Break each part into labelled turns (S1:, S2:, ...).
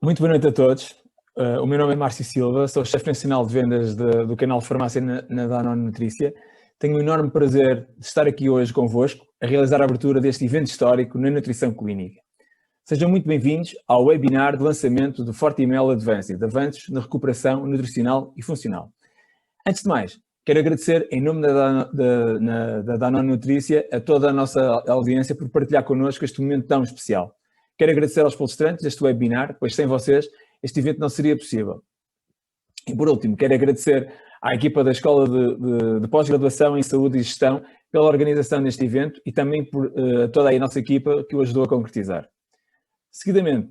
S1: Muito boa noite a todos. O meu nome é Márcio Silva, sou chefe nacional de vendas do canal de farmácia na Danone Nutrícia. Tenho o enorme prazer de estar aqui hoje convosco a realizar a abertura deste evento histórico na nutrição clínica. Sejam muito bem-vindos ao webinar de lançamento do Fortimel Advanced, avanços na recuperação nutricional e funcional. Antes de mais, quero agradecer em nome da Danone Nutrícia a toda a nossa audiência por partilhar connosco este momento tão especial. Quero agradecer aos palestrantes deste webinar, pois sem vocês este evento não seria possível. E por último, quero agradecer à equipa da Escola de Pós-Graduação em Saúde e Gestão pela organização deste evento e também por toda a nossa equipa que o ajudou a concretizar. Seguidamente,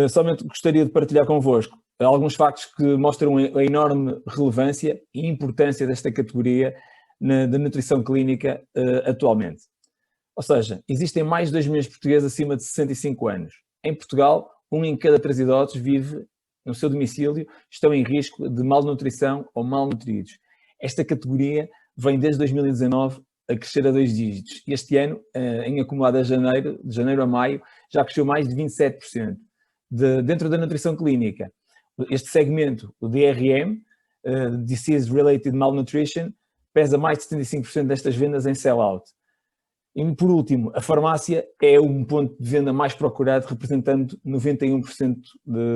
S1: somente gostaria de partilhar convosco alguns factos que mostram a enorme relevância e importância desta categoria da nutrição clínica atualmente. Ou seja, existem mais de 2 milhões de portugueses acima de 65 anos. Em Portugal, 1 em cada 3 idosos vive no seu domicílio, estão em risco de malnutrição ou malnutridos. Esta categoria vem desde 2019 a crescer a 2 dígitos. Este ano, em acumulado de janeiro a maio, já cresceu mais de 27%. Dentro da nutrição clínica, este segmento, o DRM, Disease Related Malnutrition, pesa mais de 75% destas vendas em sell-out. E por último, a farmácia é um ponto de venda mais procurado, representando 91%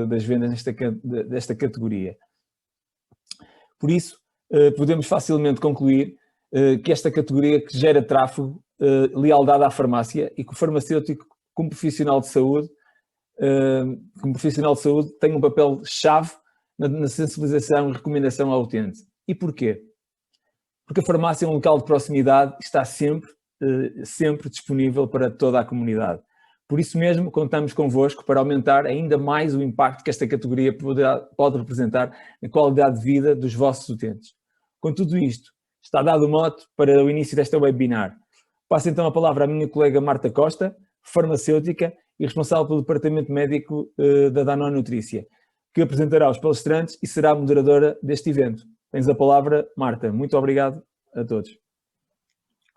S1: das vendas desta categoria. Por isso, podemos facilmente concluir que esta categoria que gera tráfego, lealdade à farmácia e que o farmacêutico, como profissional de saúde, tem um papel-chave na sensibilização e recomendação ao utente. E porquê? Porque a farmácia é um local de proximidade e está sempre disponível para toda a comunidade. Por isso mesmo, contamos convosco para aumentar ainda mais o impacto que esta categoria pode representar na qualidade de vida dos vossos utentes. Com tudo isto, está dado o mote para o início desta webinar. Passo então a palavra à minha colega Marta Costa, farmacêutica e responsável pelo departamento médico da Danone Nutrícia, que apresentará os palestrantes e será a moderadora deste evento. Tens a palavra, Marta. Muito obrigado a todos.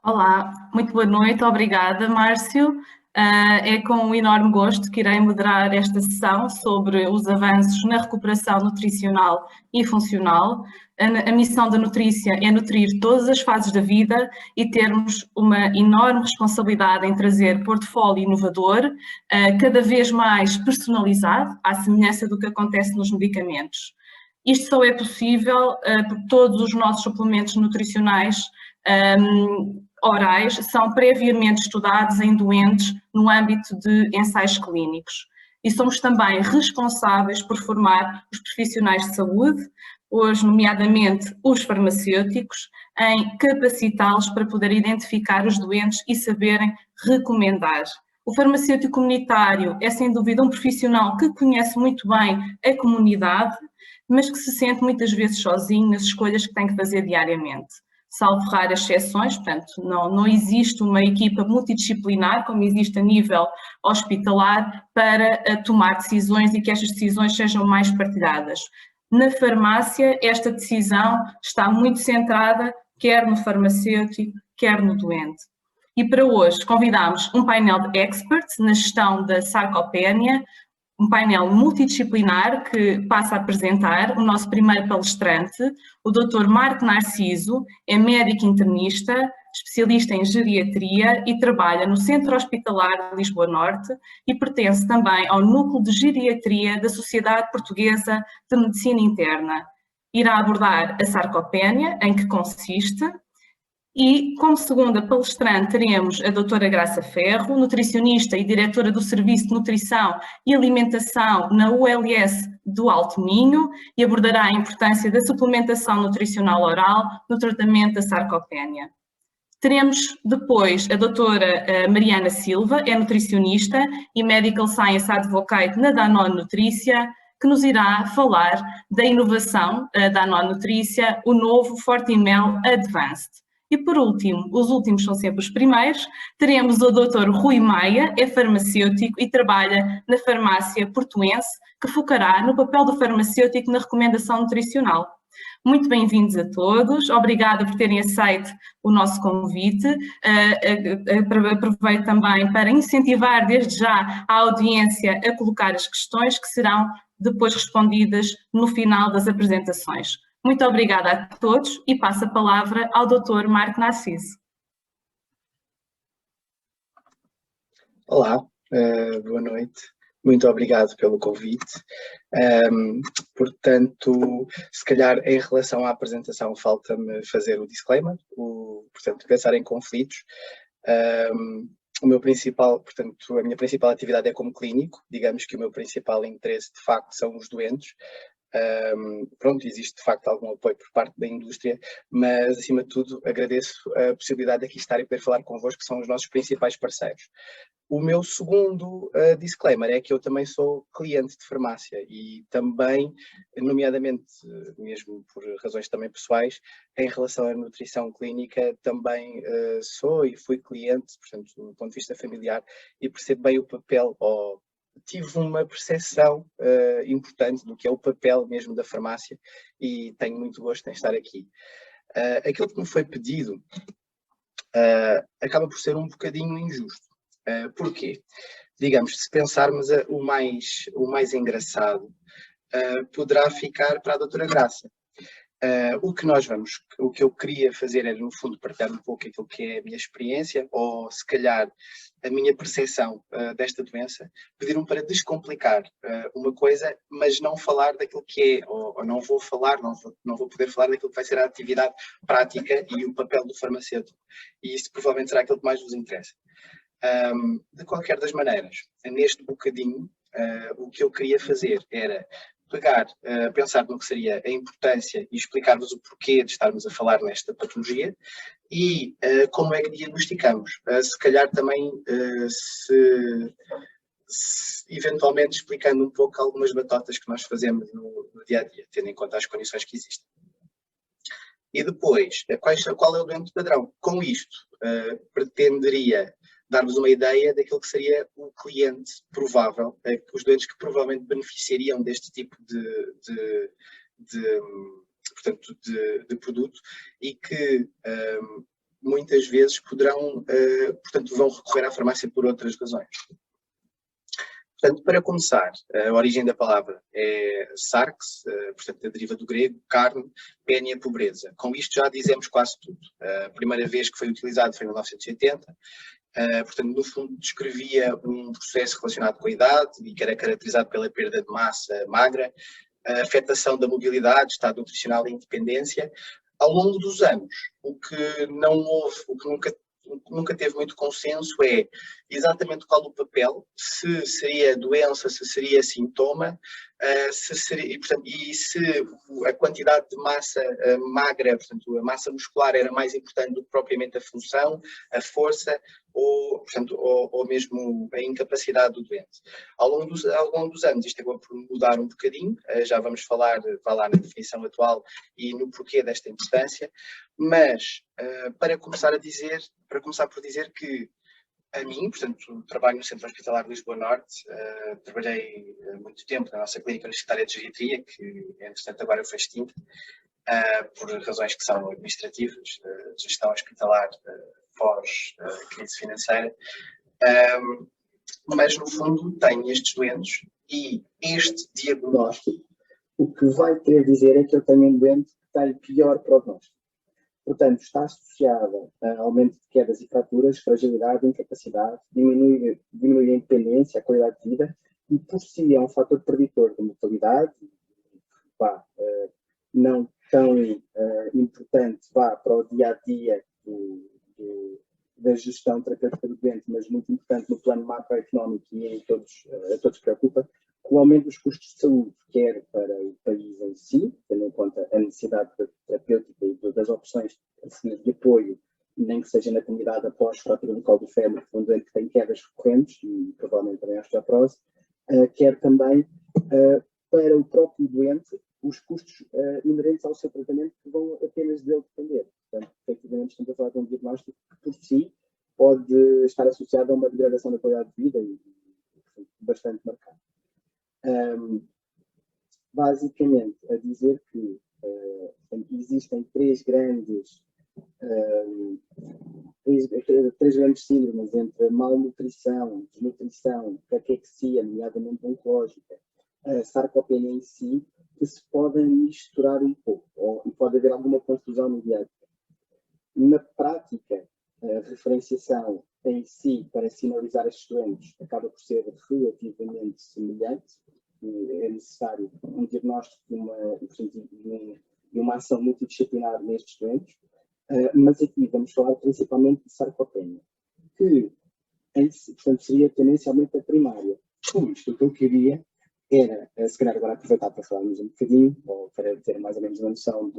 S2: Olá, muito boa noite, obrigada Márcio. É com um enorme gosto que irei moderar esta sessão sobre os avanços na recuperação nutricional e funcional. A missão da Nutrícia é nutrir todas as fases da vida e termos uma enorme responsabilidade em trazer portfólio inovador, cada vez mais personalizado, à semelhança do que acontece nos medicamentos. Isto só é possível porque todos os nossos suplementos nutricionais orais são previamente estudados em doentes no âmbito de ensaios clínicos. E somos também responsáveis por formar os profissionais de saúde, hoje nomeadamente os farmacêuticos, em capacitá-los para poder identificar os doentes e saberem recomendar. O farmacêutico comunitário é sem dúvida um profissional que conhece muito bem a comunidade, mas que se sente muitas vezes sozinho nas escolhas que tem que fazer diariamente. Salvo raras exceções, portanto, não existe uma equipa multidisciplinar, como existe a nível hospitalar, para tomar decisões e que estas decisões sejam mais partilhadas. Na farmácia, esta decisão está muito centrada, quer no farmacêutico, quer no doente. E para hoje convidamos um painel de experts na gestão da sarcopenia, um painel multidisciplinar que passa a apresentar o nosso primeiro palestrante, o Dr. Marco Narciso, é médico internista, especialista em geriatria e trabalha no Centro Hospitalar de Lisboa Norte e pertence também ao Núcleo de Geriatria da Sociedade Portuguesa de Medicina Interna. Irá abordar a sarcopenia, em que consiste. E, como segunda palestrante, teremos a doutora Graça Ferro, nutricionista e diretora do Serviço de Nutrição e Alimentação na ULS do Alto Minho e abordará a importância da suplementação nutricional oral no tratamento da sarcopenia. Teremos depois a doutora Mariana Silva, é nutricionista e Medical Science Advocate na Danone Nutrícia, que nos irá falar da inovação da Danone Nutrícia, o novo Fortimel Advanced. E por último, os últimos são sempre os primeiros, teremos o Dr. Rui Maia, é farmacêutico e trabalha na farmácia portuense, que focará no papel do farmacêutico na recomendação nutricional. Muito bem-vindos a todos, obrigada por terem aceito o nosso convite. Aproveito também para incentivar desde já a audiência a colocar as questões que serão depois respondidas no final das apresentações. Muito obrigada a todos e passo a palavra ao Dr. Marco Narciso.
S3: Olá, boa noite. Muito obrigado pelo convite. Portanto, se calhar em relação à apresentação falta-me fazer o disclaimer, portanto, pensar em conflitos. A minha principal atividade é como clínico, digamos que o meu principal interesse de facto são os doentes. Pronto, existe de facto algum apoio por parte da indústria, mas acima de tudo agradeço a possibilidade de aqui estar e poder falar convosco, que são os nossos principais parceiros. O meu segundo disclaimer é que eu também sou cliente de farmácia e também, nomeadamente, mesmo por razões também pessoais, em relação à nutrição clínica, também sou e fui cliente, portanto, do ponto de vista familiar, e percebo bem o papel, tive uma percepção importante do que é o papel mesmo da farmácia e tenho muito gosto em estar aqui. Aquilo que me foi pedido acaba por ser um bocadinho injusto. Porquê? Digamos, se pensarmos o mais engraçado, poderá ficar para a doutora Graça. O que eu queria fazer era, no fundo, partilhar um pouco aquilo que é a minha experiência, ou se calhar a minha percepção desta doença, pedir-me para descomplicar uma coisa, mas não falar daquilo que é, ou não vou poder falar daquilo que vai ser a atividade prática e o papel do farmacêutico. E isso provavelmente será aquilo que mais vos interessa. De qualquer das maneiras, neste bocadinho, o que eu queria fazer era pensar no que seria a importância e explicar-vos o porquê de estarmos a falar nesta patologia e como é que diagnosticamos. Se calhar também, eventualmente explicando um pouco algumas batotas que nós fazemos no dia-a-dia, tendo em conta as condições que existem. E depois, qual é o doente padrão? Com isto, pretenderia dar-vos uma ideia daquilo que seria o cliente provável, os doentes que provavelmente beneficiariam deste tipo de produto e que muitas vezes vão recorrer à farmácia por outras razões. Portanto, para começar, a origem da palavra é sarx, portanto, deriva do grego, carne, pénia, pobreza. Com isto já dizemos quase tudo. A primeira vez que foi utilizado foi em 1980. Portanto, no fundo, descrevia um processo relacionado com a idade e que era caracterizado pela perda de massa magra, a afetação da mobilidade, estado nutricional e independência. Ao longo dos anos, o que nunca teve muito consenso é exatamente qual o papel, se seria doença, se seria sintoma, e se a quantidade de massa magra, portanto, a massa muscular era mais importante do que propriamente a função, a força ou mesmo a incapacidade do doente. Ao longo dos anos isto acabou por mudar um bocadinho, já vamos falar na definição atual e no porquê desta importância, mas para começar por dizer que a mim, portanto, trabalho no Centro Hospitalar de Lisboa Norte, trabalhei muito tempo na nossa clínica universitária de geriatria, que entretanto agora foi extinta, por razões que são administrativas, de gestão hospitalar pós-crise financeira, mas no fundo tenho estes doentes e este diagnóstico, o que vai querer dizer é que eu tenho um doente que tem pior prognóstico. Portanto, está associada a aumento de quedas e fraturas, fragilidade, incapacidade, diminui a independência, a qualidade de vida e, por si, é um fator preditor de mortalidade, não tão importante para o dia-a-dia da gestão terapêutica do doente, mas muito importante no plano macroeconómico e a todos preocupa, com o aumento dos custos de saúde, quer para o país em si, tendo em conta a necessidade terapêutica e das opções de apoio, nem que seja na comunidade após fratura local do fémur, que é um doente que tem quedas recorrentes e provavelmente também osteoporose, quer também para o próprio doente os custos inerentes ao seu tratamento que vão apenas dele depender. Portanto, efetivamente, estamos a falar de um diagnóstico que, por si, pode estar associado a uma degradação da qualidade de vida e bastante marcado. Basicamente, a dizer que
S4: existem três grandes síndromes entre malnutrição, desnutrição, caquexia, nomeadamente oncológica, a sarcopenia em si, que se podem misturar um pouco, e pode haver alguma confusão no dia a dia. Na prática, a referenciação em si, para sinalizar estes doentes, acaba por ser relativamente semelhante. É necessário um diagnóstico e uma ação multidisciplinar nestes doentes, mas aqui vamos falar principalmente de sarcopenia, que portanto, seria tendencialmente a primária. Com isto, o que eu queria era, se calhar agora aproveitar para falarmos um bocadinho, ou para ter mais ou menos uma noção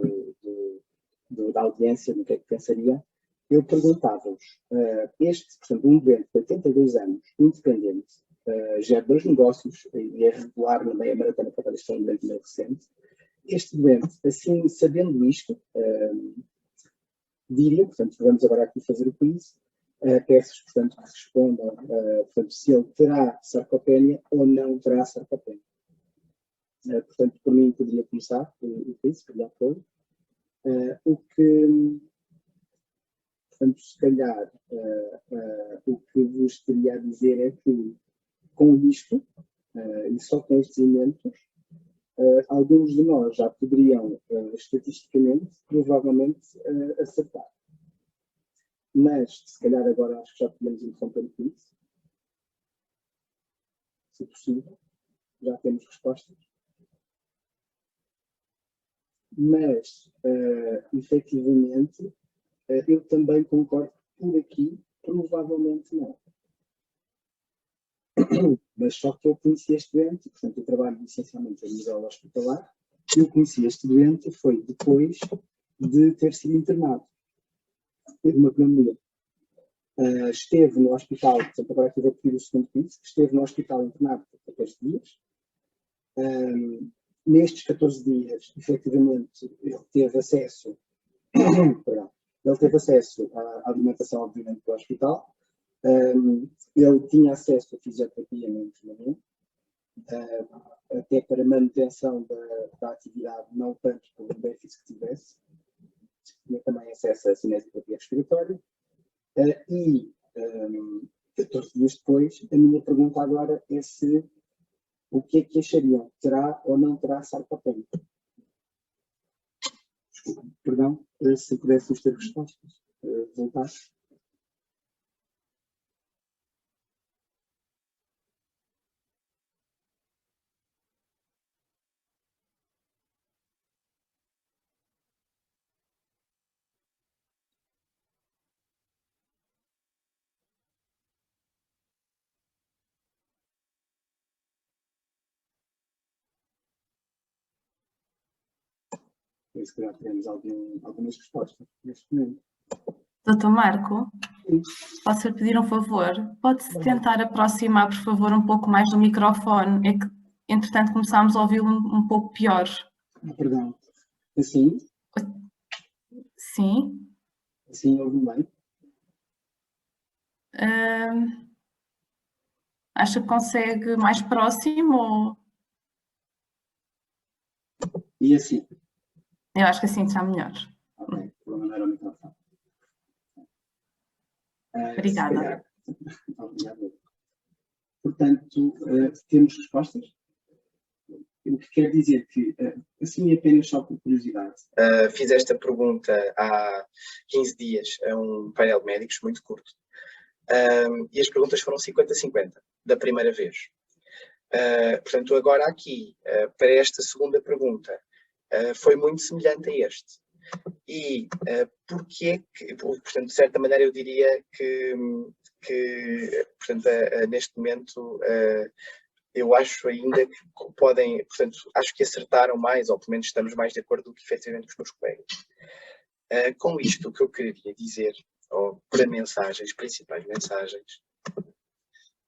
S4: da audiência, do que é que pensaria. Eu perguntava-vos, portanto, um doente de 82 anos, independente, gera 2 negócios e é regular na meia maratona, para isto é um doente meio recente. Este doente, assim, sabendo isto, diria, portanto, vamos agora aqui fazer o quiz, peço-vos, portanto, que respondam portanto, se ele terá sarcopenia ou não terá sarcopenia. Portanto, por mim, poderia começar o quiz, por apoio. Portanto, se calhar, o que vos teria a dizer é que, com isto, e só com estes elementos, alguns de nós já poderiam, estatisticamente, provavelmente, acertar. Mas, se calhar, agora acho que já podemos interromper o quiz. Se possível. Já temos respostas. Mas, efetivamente, eu também concordo por aqui, provavelmente não. Mas só que eu conheci este doente, portanto eu trabalho essencialmente a nível hospitalar, eu conheci este doente foi depois de ter sido internado. Teve uma pneumonia. Esteve no hospital, portanto agora aqui vou pedir o segundo quiz, esteve no hospital internado por 14 dias. Nestes 14 dias, efetivamente, ele teve acesso à alimentação, obviamente, do hospital. Ele tinha acesso à fisioterapia no internamento, até para manutenção da atividade, não tanto pelo benefício que tivesse. Tinha também acesso à cinesioterapia respiratória. E 14 dias depois, a minha pergunta agora é o que é que achariam? Terá ou não terá sarcopenia? Perdão, se pudéssemos ter respostas. Voltar. Se calhar teremos algumas respostas neste momento.
S2: Doutor Marco, posso pedir um favor? Pode-se tentar aproximar, por favor, um pouco mais do microfone? É que, entretanto, começámos a ouvi-lo um pouco pior.
S4: Perdão. Assim?
S2: Sim.
S4: Assim ouve bem?
S2: Acha que consegue mais próximo?
S4: E assim?
S2: Eu acho que assim está melhor.
S4: Ok, vou mandar ao microfone.
S2: Obrigada.
S4: Obrigado. Portanto, temos respostas? O que quer dizer que, assim, apenas só por curiosidade.
S3: Fiz esta pergunta há 15 dias a um painel de médicos, muito curto. E as perguntas foram 50-50, da primeira vez. Portanto, agora aqui, para esta segunda pergunta, foi muito semelhante a este. E porque é que, portanto, de certa maneira eu diria que portanto, neste momento, eu acho ainda que podem, portanto, acho que acertaram mais, ou pelo menos estamos mais de acordo do que efetivamente com os meus colegas. Com isto, o que eu queria dizer, ou para mensagens, principais mensagens,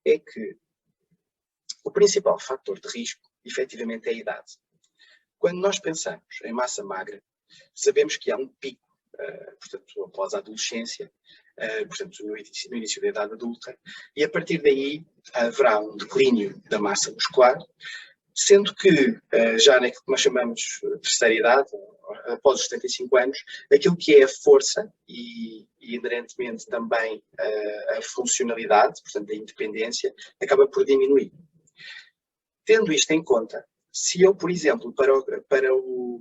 S3: é que o principal fator de risco, efetivamente, é a idade. Quando nós pensamos em massa magra, sabemos que há um pico, portanto, após a adolescência, portanto, no início da idade adulta, e a partir daí haverá um declínio da massa muscular, sendo que já naquilo que nós chamamos de terceira idade, após os 75 anos, aquilo que é a força e inerentemente também a funcionalidade, portanto a independência, acaba por diminuir. Tendo isto em conta, se eu, por exemplo, para o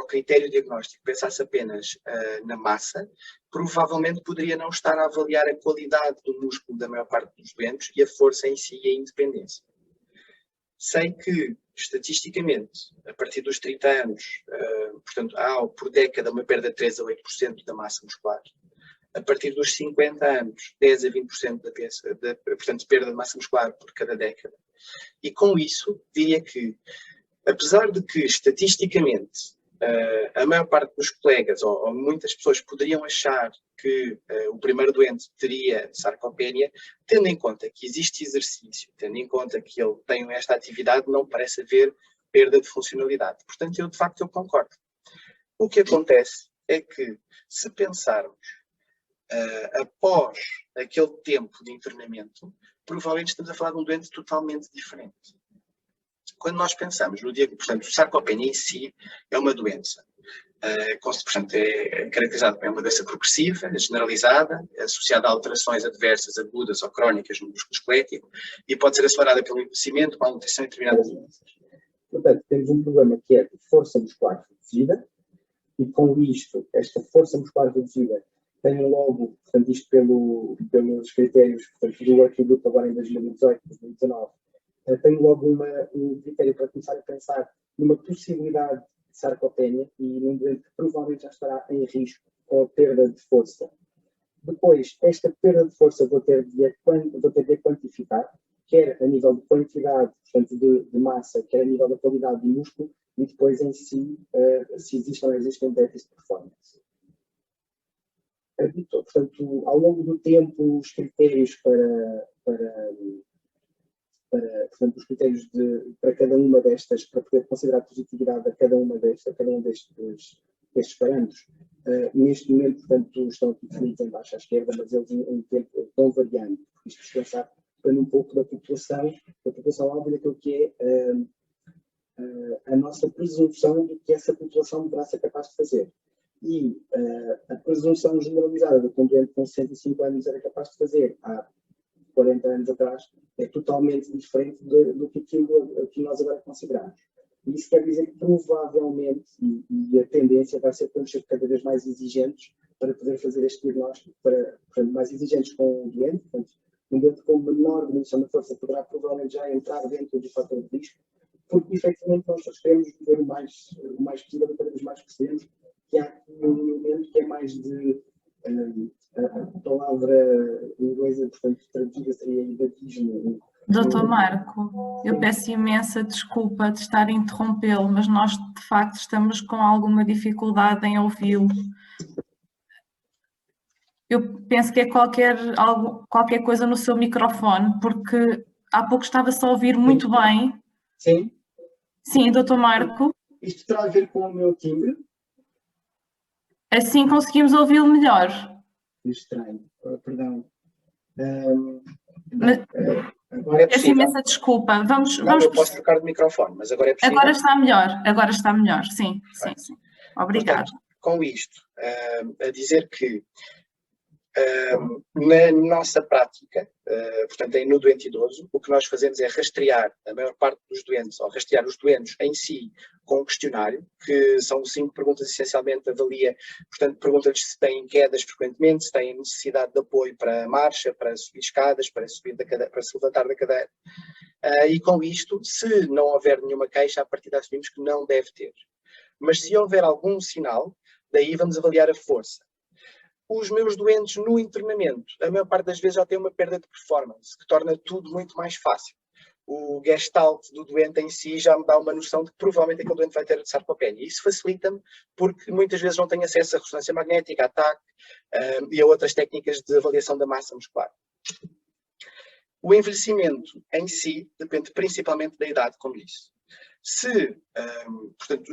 S3: critério diagnóstico pensasse apenas na massa, provavelmente poderia não estar a avaliar a qualidade do músculo da maior parte dos doentes e a força em si e a independência. Sei que, estatisticamente, a partir dos 30 anos, portanto, há por década uma perda de 3 a 8% da massa muscular. A partir dos 50 anos, 10 a 20% portanto, perda de massa muscular por cada década. E com isso, diria que, apesar de que, estatisticamente, a maior parte dos colegas, ou muitas pessoas, poderiam achar que o primeiro doente teria sarcopenia, tendo em conta que existe exercício, tendo em conta que ele tem esta atividade, não parece haver perda de funcionalidade. Portanto, eu, de facto, eu concordo. O que acontece é que, se pensarmos após aquele tempo de internamento, provavelmente estamos a falar de um doente totalmente diferente. Quando nós pensamos no diagnóstico, portanto, o sarcopenia em si é uma doença, portanto, é caracterizada por uma doença progressiva, generalizada, associada a alterações adversas, agudas ou crónicas no músculo esquelético e pode ser acelerada pelo envelhecimento, malnutrição e determinadas doenças.
S4: Portanto, temos um problema que é de força muscular reduzida e com isto, esta força muscular reduzida tem logo, portanto, isto pelos critérios, portanto, do atributo agora em 2018, 2019, tem logo um critério para começar a pensar numa possibilidade de sarcopenia e num doente que provavelmente já estará em risco com a perda de força. Depois, esta perda de força vou ter de quantificar, quer a nível de quantidade, portanto, de massa, quer a nível da qualidade do músculo e depois em si, se existe ou não existe um déficit de performance. Portanto, ao longo do tempo, os critérios portanto, os critérios para cada uma destas, para poder considerar positividade a cada um destes parâmetros, neste momento, portanto, estão aqui definidos em baixo à esquerda, mas eles em tempo vão variando. Isto se pensar depende um pouco da população alvo e daquilo que é a nossa presunção de que essa população deverá ser capaz de fazer. E a presunção generalizada de que um doente com 65 anos era capaz de fazer há 40 anos atrás é totalmente diferente do que aquilo que nós agora consideramos. E isso quer dizer que provavelmente, e a tendência vai ser para ser cada vez mais exigentes para poder fazer este diagnóstico, portanto, mais exigentes com o doente, portanto, um doente com menor diminuição da força poderá provavelmente já entrar dentro do fator de risco, porque efetivamente nós queremos ver o mais possível e cada vez mais percebemos que há aqui um elemento que é mais de a palavra inglesa, portanto, traduzida seria idadismo.
S2: Doutor Marco, eu peço imensa desculpa de estar a interrompê-lo, mas nós de facto estamos com alguma dificuldade em ouvi-lo. Eu penso que é qualquer coisa no seu microfone, porque há pouco estava-se a ouvir muito bem.
S4: Sim?
S2: Sim, doutor Marco.
S4: Isto terá a ver com o meu timbre?
S2: Assim conseguimos ouvi-lo melhor.
S4: Estranho, perdão.
S3: Agora é
S2: peço imensa desculpa. Vamos
S3: eu posso trocar de microfone, mas agora é possível.
S2: Agora está melhor, sim. Obrigada.
S3: Portanto, com isto, a dizer que na nossa prática, portanto, no doente idoso, o que nós fazemos é rastrear a maior parte dos doentes, ou rastrear os doentes em si com um questionário, que são 5 perguntas, essencialmente avalia, portanto, pergunta-lhes se têm quedas frequentemente, se têm necessidade de apoio para a marcha, para subir escadas, para se levantar da cadeira. E com isto, se não houver nenhuma queixa, a partir daí assumimos que não deve ter. Mas se houver algum sinal, daí vamos avaliar a força. Os meus doentes no internamento, a maior parte das vezes já têm uma perda de performance, que torna tudo muito mais fácil. O gestalt do doente em si já me dá uma noção de que provavelmente aquele doente vai ter sarcopenia. Isso facilita-me porque muitas vezes não tenho acesso à ressonância magnética, a TAC e a outras técnicas de avaliação da massa muscular. O envelhecimento em si depende principalmente da idade, como disse. Se, portanto,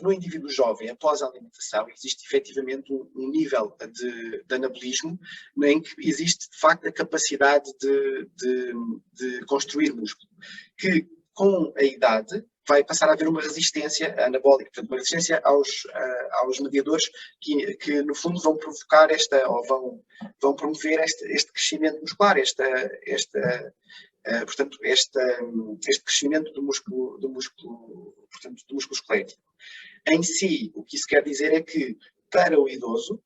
S3: no indivíduo jovem, após a alimentação, existe efetivamente um nível de anabolismo em que existe, de facto, a capacidade de construir músculo, que com a idade vai passar a haver uma resistência anabólica, portanto, uma resistência aos mediadores que no fundo vão provocar vão promover este crescimento muscular, portanto, este crescimento do músculo esquelético. Em si, o que isso quer dizer é que, para o idoso,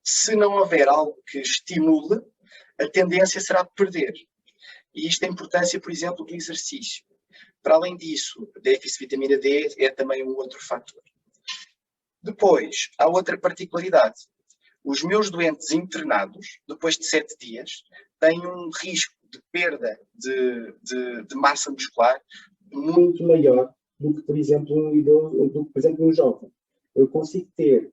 S3: se não houver algo que estimule, a tendência será perder. E isto é a importância, por exemplo, do exercício. Para além disso, déficit de vitamina D é também um outro fator. Depois, há outra particularidade. Os meus doentes internados, depois de 7 dias, têm um risco de perda de massa muscular
S4: muito maior do que, por exemplo, um idoso, do que, por exemplo, um jovem. Eu consigo ter,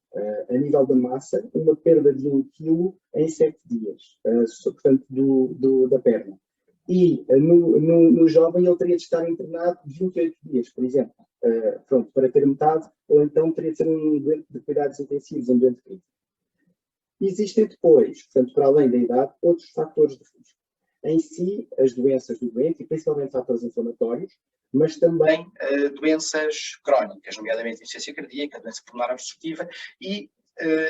S4: a nível da massa, uma perda de 1 kg em 7 dias, portanto, da perna. E no jovem ele teria de estar internado 28 dias, por exemplo, pronto, para ter metade, ou então teria de ser um doente de cuidados intensivos, um doente crítico. Existem depois, portanto, para além da idade, outros fatores de risco. Em si, as doenças do doente, e principalmente fatores inflamatórios, mas também
S3: doenças crónicas, nomeadamente insuficiência cardíaca, doença pulmonar obstrutiva e,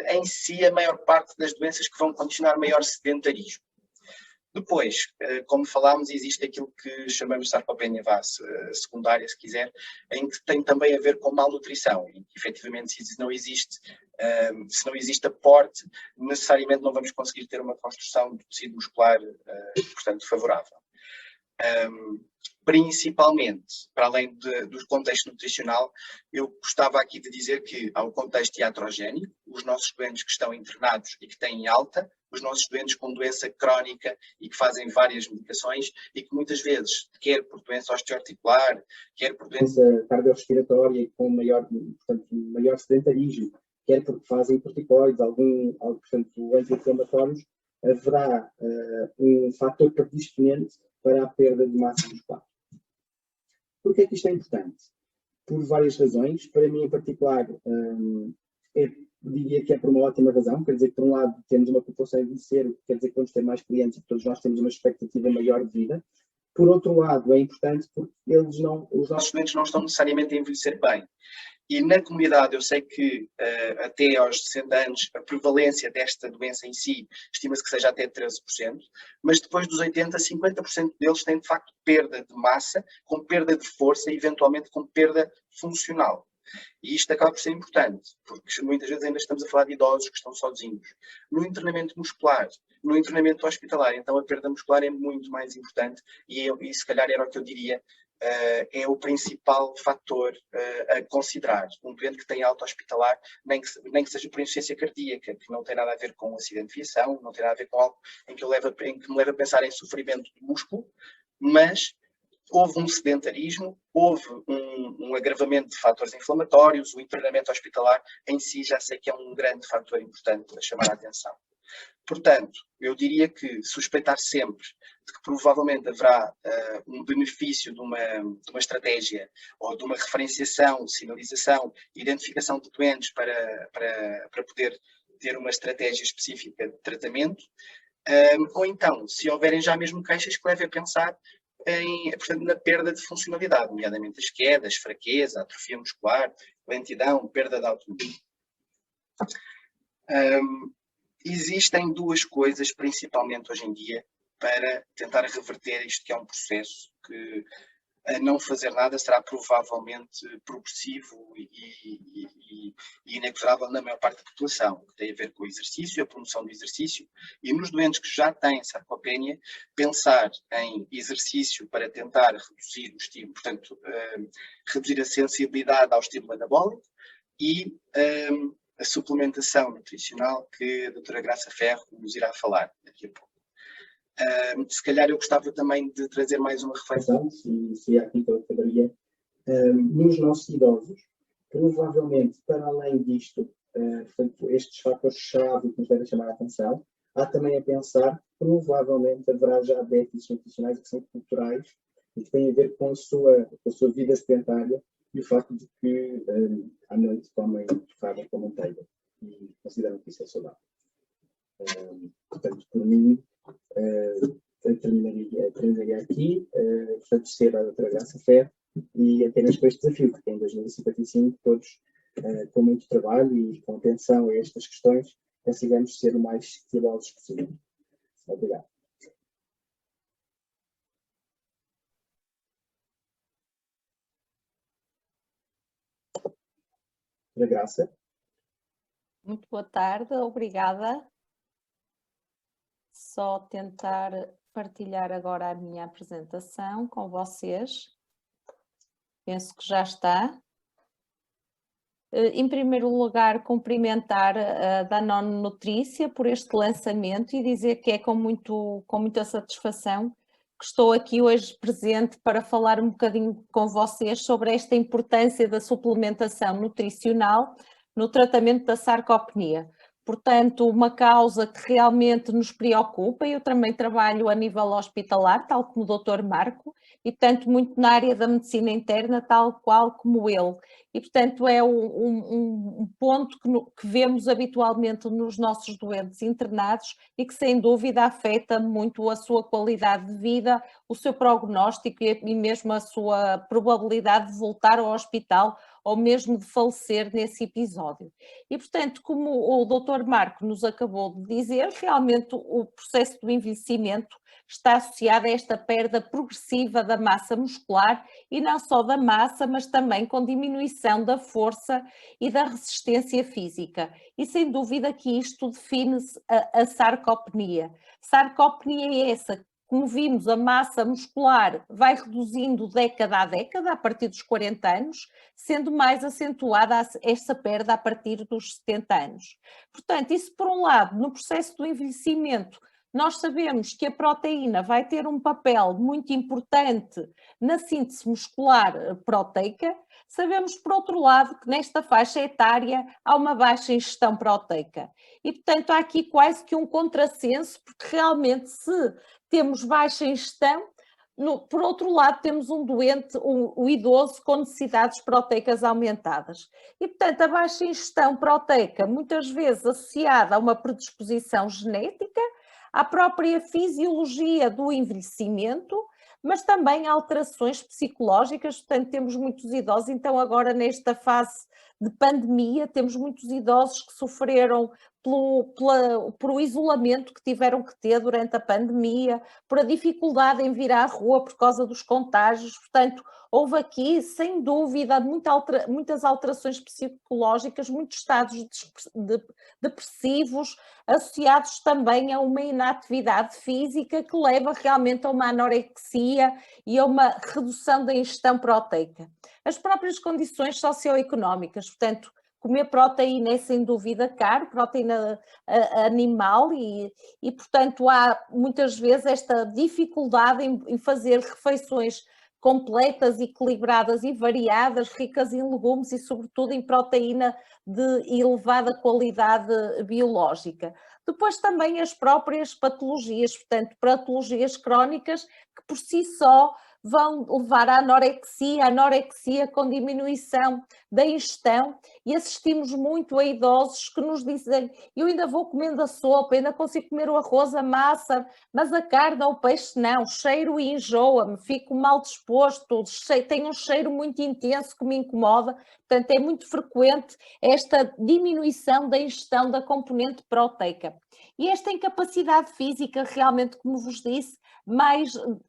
S3: em si, a maior parte das doenças que vão condicionar maior sedentarismo. Depois, como falámos, existe aquilo que chamamos de sarcopenia secundária, se quiser, em que tem também a ver com malnutrição. E, efetivamente, se não existe aporte, necessariamente não vamos conseguir ter uma construção do tecido muscular, portanto, favorável. Principalmente, para além do contexto nutricional, eu gostava aqui de dizer que há o contexto iatrogénico, os nossos doentes que estão internados e que têm alta, os nossos doentes com doença crónica e que fazem várias medicações e que muitas vezes, quer por doença osteoarticular, quer por doença
S4: cardiorrespiratória com maior sedentarismo, quer porque fazem corticoides, portanto, anti-inflamatórios, haverá um fator predisponente para a perda de massa muscular. Por que é que isto é importante? Por várias razões. Para mim, em particular, diria que é por uma ótima razão. Quer dizer que, por um lado, temos uma população a envelhecer, quer dizer que vamos ter mais clientes e todos nós temos uma expectativa maior de vida. Por outro lado, é importante porque os nossos
S3: doentes não estão necessariamente a envelhecer bem. E na comunidade eu sei que até aos 60 anos a prevalência desta doença em si estima-se que seja até 13%, mas depois dos 80, 50% deles têm de facto perda de massa, com perda de força e eventualmente com perda funcional. E isto acaba por ser importante, porque muitas vezes ainda estamos a falar de idosos que estão sozinhos. No internamento muscular, no internamento hospitalar, então a perda muscular é muito mais importante e se calhar era o que eu diria, é o principal fator a considerar. Um doente que tem alta hospitalar, nem que seja por insuficiência cardíaca, que não tem nada a ver com acidente de viação, não tem nada a ver com algo em que me leva a pensar em sofrimento de músculo, mas houve um sedentarismo, houve um agravamento de fatores inflamatórios, o internamento hospitalar em si já sei que é um grande fator importante a chamar a atenção. Portanto, eu diria que suspeitar sempre de que provavelmente haverá um benefício de uma estratégia ou de uma referenciação, sinalização, identificação de doentes para poder ter uma estratégia específica de tratamento, ou então, se houverem já mesmo queixas que levem a pensar portanto, na perda de funcionalidade, nomeadamente as quedas, fraqueza, atrofia muscular, lentidão, perda de autonomia. Existem duas coisas, principalmente hoje em dia, para tentar reverter isto que é um processo que, a não fazer nada, será provavelmente progressivo e inexorável na maior parte da população, que tem a ver com o exercício, a promoção do exercício, e nos doentes que já têm sarcopenia, pensar em exercício para tentar reduzir o estímulo, portanto, reduzir a sensibilidade ao estímulo anabólico e a suplementação nutricional que a doutora Graça Ferro nos irá falar daqui a pouco. Se calhar eu gostava também de trazer mais uma reflexão.
S4: Se aqui que eu acabaria, nos nossos idosos, provavelmente, para além disto, portanto, estes fatores-chave que nos devem chamar a atenção, há também a pensar, provavelmente haverá já déficits nutricionais que são culturais e que têm a ver com a sua vida sedentária e o facto de que à noite comem fava com manteiga e consideram que isso é saudável. Portanto, por mim, terminaria aqui, agradecer à doutora Graça Ferro e apenas com este desafio, porque em 2055 todos, com muito trabalho e com atenção a estas questões, consigamos ser o mais cuidadosos possível. Obrigado. Graça.
S5: Muito boa tarde, obrigada. Só tentar partilhar agora a minha apresentação com vocês. Penso que já está. Em primeiro lugar, cumprimentar a Danone Nutrícia por este lançamento e dizer que é com muita satisfação que estou aqui hoje presente para falar um bocadinho com vocês sobre esta importância da suplementação nutricional no tratamento da sarcopenia. Portanto, uma causa que realmente nos preocupa. Eu também trabalho a nível hospitalar, tal como o Dr. Marco, e portanto muito na área da medicina interna, tal qual como ele. E portanto é um ponto que vemos habitualmente nos nossos doentes internados e que sem dúvida afeta muito a sua qualidade de vida, o seu prognóstico e mesmo a sua probabilidade de voltar ao hospital ou mesmo de falecer nesse episódio. E portanto, como o Dr. Marco nos acabou de dizer, realmente o processo do envelhecimento está associado a esta perda progressiva da massa muscular e não só da massa, mas também com diminuição da força e da resistência física. E sem dúvida que isto define-se a sarcopenia. Sarcopenia é essa, como vimos, a massa muscular vai reduzindo década a década, a partir dos 40 anos, sendo mais acentuada essa perda a partir dos 70 anos. Portanto, isso por um lado, no processo do envelhecimento, nós sabemos que a proteína vai ter um papel muito importante na síntese muscular proteica. Sabemos, por outro lado, que nesta faixa etária há uma baixa ingestão proteica. E, portanto, há aqui quase que um contrassenso, porque realmente se temos baixa ingestão, por outro lado temos um doente, o idoso com necessidades proteicas aumentadas. E, portanto, a baixa ingestão proteica, muitas vezes associada a uma predisposição genética, à própria fisiologia do envelhecimento, mas também alterações psicológicas. Portanto, temos muitos idosos, então agora nesta fase de pandemia, temos muitos idosos que sofreram por o isolamento que tiveram que ter durante a pandemia, por a dificuldade em vir à rua por causa dos contágios. Portanto, houve aqui, sem dúvida, muitas alterações psicológicas, muitos estados depressivos, associados também a uma inatividade física que leva realmente a uma anorexia e a uma redução da ingestão proteica. As próprias condições socioeconómicas, portanto, comer proteína é sem dúvida caro, proteína animal e portanto há muitas vezes esta dificuldade em fazer refeições completas, equilibradas e variadas, ricas em legumes e sobretudo em proteína de elevada qualidade biológica. Depois também as próprias patologias, portanto patologias crónicas que por si só vão levar à anorexia com diminuição da ingestão, e assistimos muito a idosos que nos dizem: eu ainda vou comendo a sopa, ainda consigo comer o arroz, a massa, mas a carne ou o peixe não, cheiro e enjoa-me, fico mal disposto, tenho um cheiro muito intenso que me incomoda. Portanto, é muito frequente esta diminuição da ingestão da componente proteica. E esta incapacidade física, realmente, como vos disse,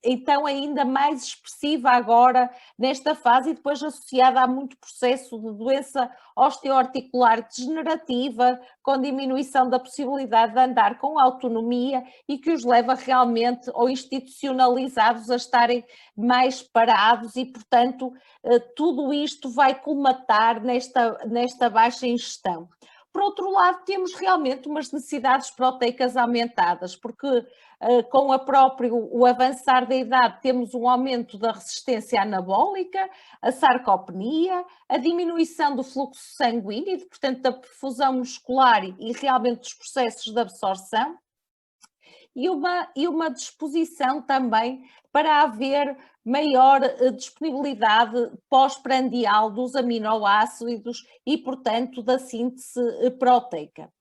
S5: então ainda mais expressiva agora nesta fase e depois associada a muito processo de doença osteoarticular degenerativa, com diminuição da possibilidade de andar com autonomia e que os leva realmente ou institucionalizados a estarem mais parados e, portanto, tudo isto vai colmatar nesta baixa ingestão. Por outro lado, temos realmente umas necessidades proteicas aumentadas, porque com o avançar da idade temos um aumento da resistência anabólica, a sarcopenia, a diminuição do fluxo sanguíneo, portanto da perfusão muscular e realmente dos processos de absorção, e uma disposição também para haver maior disponibilidade pós-prandial dos aminoácidos e, portanto, da síntese proteica.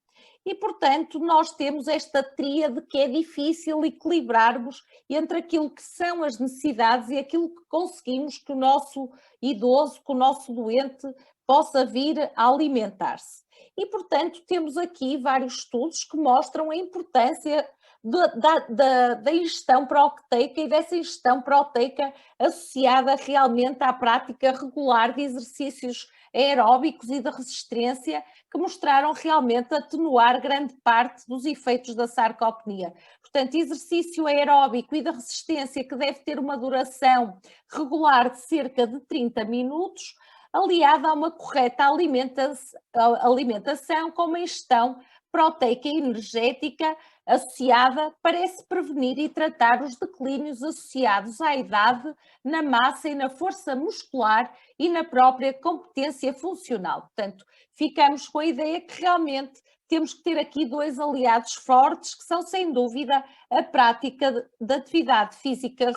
S5: e, portanto, nós temos esta tríade que é difícil equilibrarmos entre aquilo que são as necessidades e aquilo que conseguimos que o nosso idoso, que o nosso doente possa vir a alimentar-se. E, portanto, temos aqui vários estudos que mostram a importância da ingestão proteica e dessa ingestão proteica associada realmente à prática regular de exercícios aeróbicos e de resistência que mostraram realmente atenuar grande parte dos efeitos da sarcopenia. Portanto, exercício aeróbico e de resistência que deve ter uma duração regular de cerca de 30 minutos, aliada a uma correta alimentação com uma ingestão proteica e energética associada, parece prevenir e tratar os declínios associados à idade, na massa e na força muscular e na própria competência funcional. Portanto, ficamos com a ideia que realmente temos que ter aqui dois aliados fortes, que são, sem dúvida, a prática de atividade física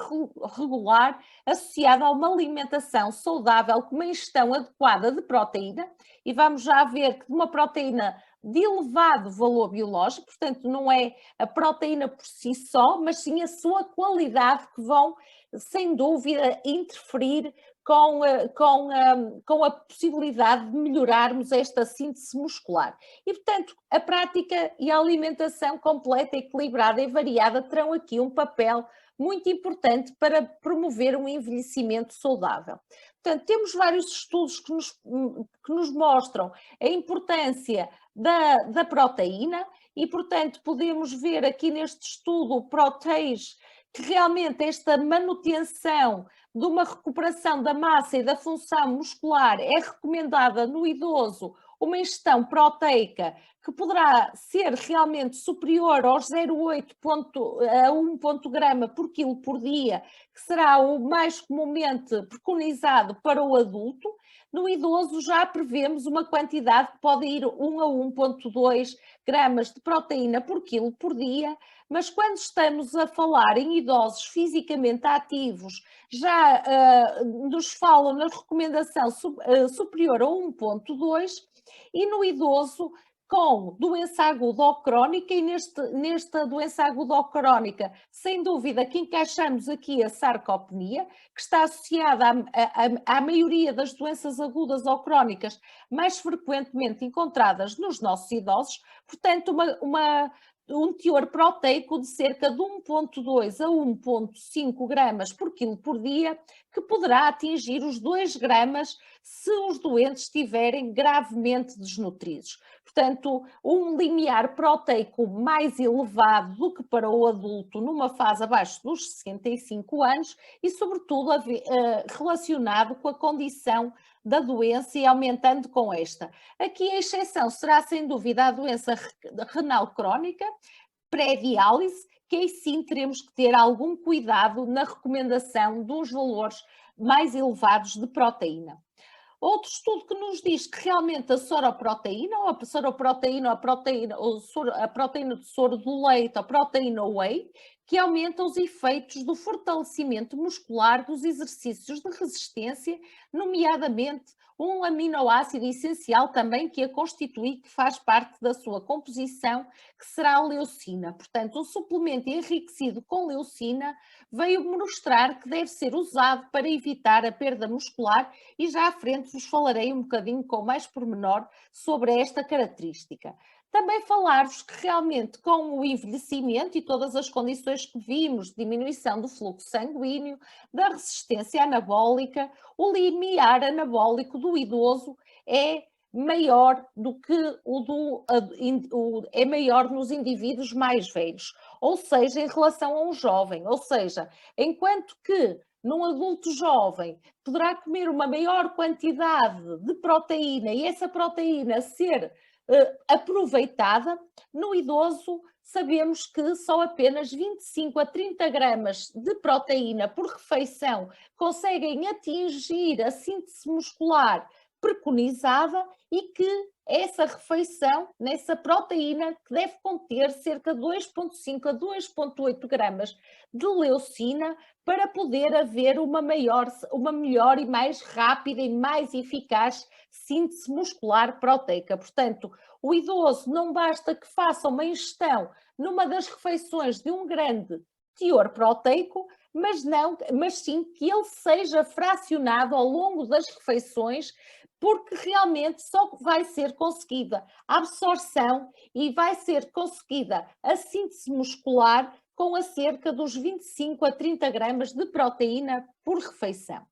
S5: regular associada a uma alimentação saudável com uma ingestão adequada de proteína, e vamos já ver que uma proteína de elevado valor biológico, portanto não é a proteína por si só, mas sim a sua qualidade que vão, sem dúvida, interferir com a possibilidade de melhorarmos esta síntese muscular. E, portanto, a prática e a alimentação completa, equilibrada e variada terão aqui um papel muito importante para promover um envelhecimento saudável. Portanto, temos vários estudos que nos mostram a importância da proteína e, portanto, podemos ver aqui neste estudo o ProTage que realmente esta manutenção de uma recuperação da massa e da função muscular é recomendada no idoso uma ingestão proteica que poderá ser realmente superior aos 0,8 a 1 grama por quilo por dia, que será o mais comumente preconizado para o adulto. No idoso já prevemos uma quantidade que pode ir 1 a 1,2 gramas de proteína por quilo por dia, mas quando estamos a falar em idosos fisicamente ativos, já nos falam na recomendação superior a 1,2, e no idoso com doença aguda ou crónica, e nesta doença aguda ou crónica, sem dúvida que encaixamos aqui a sarcopenia, que está associada à maioria das doenças agudas ou crónicas mais frequentemente encontradas nos nossos idosos, portanto um teor proteico de cerca de 1,2 a 1,5 gramas por quilo por dia, que poderá atingir os 2 gramas se os doentes estiverem gravemente desnutridos. Portanto, um limiar proteico mais elevado do que para o adulto numa fase abaixo dos 65 anos e, sobretudo, relacionado com a condição da doença e aumentando com esta. Aqui a exceção será, sem dúvida, a doença renal crónica, pré-diálise, que aí sim teremos que ter algum cuidado na recomendação dos valores mais elevados de proteína. Outro estudo que nos diz que realmente a soroproteína, ou a soroproteína, a proteína de soro do leite, a proteína whey, que aumenta os efeitos do fortalecimento muscular dos exercícios de resistência, nomeadamente um aminoácido essencial também que a constitui, que faz parte da sua composição, que será a leucina. Portanto, um suplemento enriquecido com leucina veio mostrar que deve ser usado para evitar a perda muscular, e já à frente vos falarei um bocadinho com mais pormenor sobre esta característica. Também falar-vos que realmente com o envelhecimento e todas as condições que vimos, diminuição do fluxo sanguíneo, da resistência anabólica, o limiar anabólico do idoso é maior do que é maior nos indivíduos mais velhos, ou seja, em relação a um jovem, ou seja, enquanto que num adulto jovem poderá comer uma maior quantidade de proteína e essa proteína ser aproveitada, no idoso sabemos que só apenas 25 a 30 gramas de proteína por refeição conseguem atingir a síntese muscular preconizada e que essa refeição, nessa proteína, que deve conter cerca de 2,5 a 2,8 gramas de leucina para poder haver uma melhor e mais rápida e mais eficaz síntese muscular proteica. Portanto, o idoso não basta que faça uma ingestão numa das refeições de um grande teor proteico, mas sim que ele seja fracionado ao longo das refeições, porque realmente só vai ser conseguida a absorção e vai ser conseguida a síntese muscular com a cerca dos 25 a 30 gramas de proteína por refeição.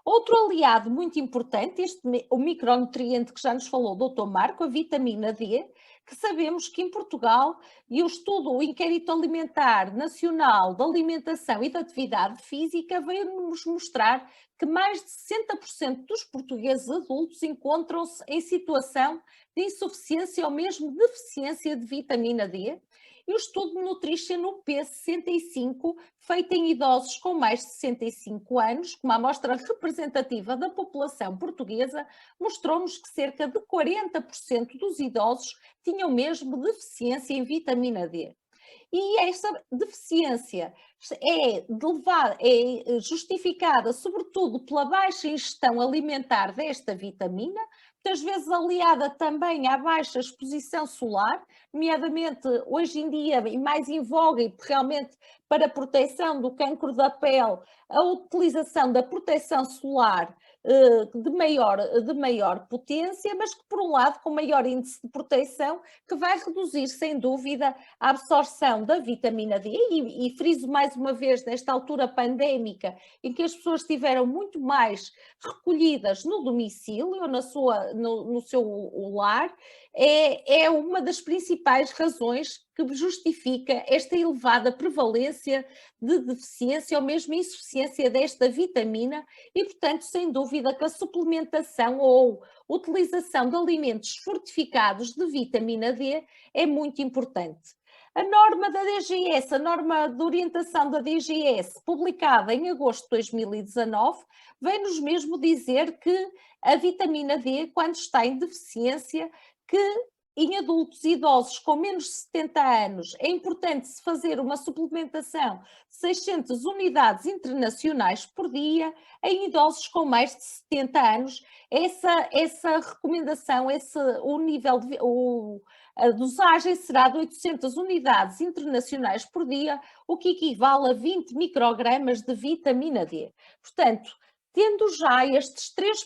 S5: Outro aliado muito importante, o micronutriente que já nos falou o Dr. Marco, a vitamina D, que sabemos que em Portugal, e o Inquérito Alimentar Nacional da Alimentação e da Atividade Física veio-nos mostrar que mais de 60% dos portugueses adultos encontram-se em situação de insuficiência ou mesmo deficiência de vitamina D. E o estudo de Nutrition no P65, feito em idosos com mais de 65 anos, com uma amostra representativa da população portuguesa, mostrou-nos que cerca de 40% dos idosos tinham mesmo deficiência em vitamina D. E essa deficiência é justificada sobretudo pela baixa ingestão alimentar desta vitamina, muitas vezes aliada também à baixa exposição solar, nomeadamente hoje em dia e mais em voga e realmente para a proteção do cancro da pele, a utilização da proteção solar de maior potência, mas que por um lado com maior índice de proteção, que vai reduzir sem dúvida a absorção da vitamina D e friso mais uma vez nesta altura pandémica em que as pessoas estiveram muito mais recolhidas no domicílio ou no seu lar, é uma das principais razões que justifica esta elevada prevalência de deficiência ou mesmo insuficiência desta vitamina e, portanto, sem dúvida que a suplementação ou utilização de alimentos fortificados de vitamina D é muito importante. A norma da DGS, a norma de orientação da DGS, publicada em agosto de 2019, vem-nos mesmo dizer que a vitamina D, quando está em deficiência, que em adultos e idosos com menos de 70 anos é importante se fazer uma suplementação de 600 unidades internacionais por dia, em idosos com mais de 70 anos, essa recomendação, a dosagem será de 800 unidades internacionais por dia, o que equivale a 20 microgramas de vitamina D. Portanto, tendo já estes três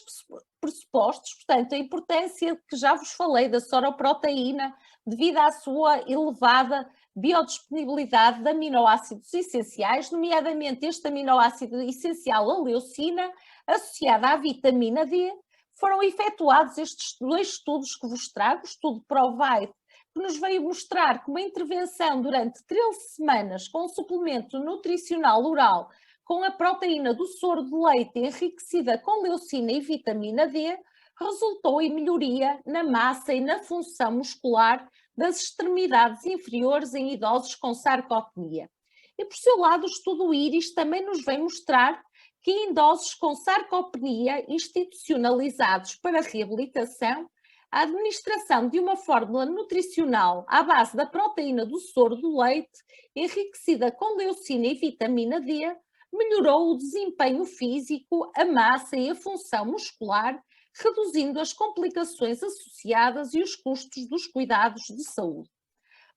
S5: pressupostos, portanto, a importância que já vos falei da soroproteína, devido à sua elevada biodisponibilidade de aminoácidos essenciais, nomeadamente este aminoácido essencial, a leucina, associada à vitamina D, foram efetuados estes dois estudos que vos trago, o estudo PROVIDE, que nos veio mostrar que uma intervenção durante 13 semanas com um suplemento nutricional oral com a proteína do soro de leite enriquecida com leucina e vitamina D, resultou em melhoria na massa e na função muscular das extremidades inferiores em idosos com sarcopenia. E por seu lado, o estudo IRIS também nos vem mostrar que em idosos com sarcopenia institucionalizados para reabilitação, a administração de uma fórmula nutricional à base da proteína do soro do leite, enriquecida com leucina e vitamina D, melhorou o desempenho físico, a massa e a função muscular, reduzindo as complicações associadas e os custos dos cuidados de saúde.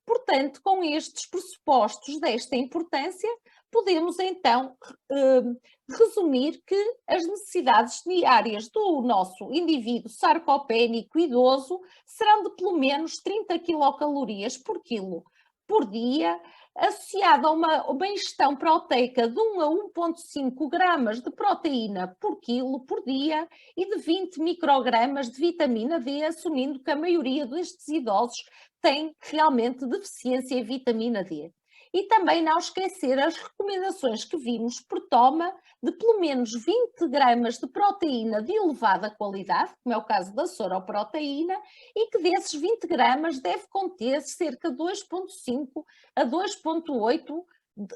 S5: Portanto, com estes pressupostos desta importância, podemos então resumir que as necessidades diárias do nosso indivíduo sarcopénico idoso serão de pelo menos 30 quilocalorias por quilo por dia, associado a uma ingestão proteica de 1 a 1,5 gramas de proteína por quilo por dia e de 20 microgramas de vitamina D, assumindo que a maioria destes idosos tem realmente deficiência em vitamina D. E também não esquecer as recomendações que vimos por toma de pelo menos 20 gramas de proteína de elevada qualidade, como é o caso da soroproteína, e que desses 20 gramas deve conter cerca de 2,5 a 2,8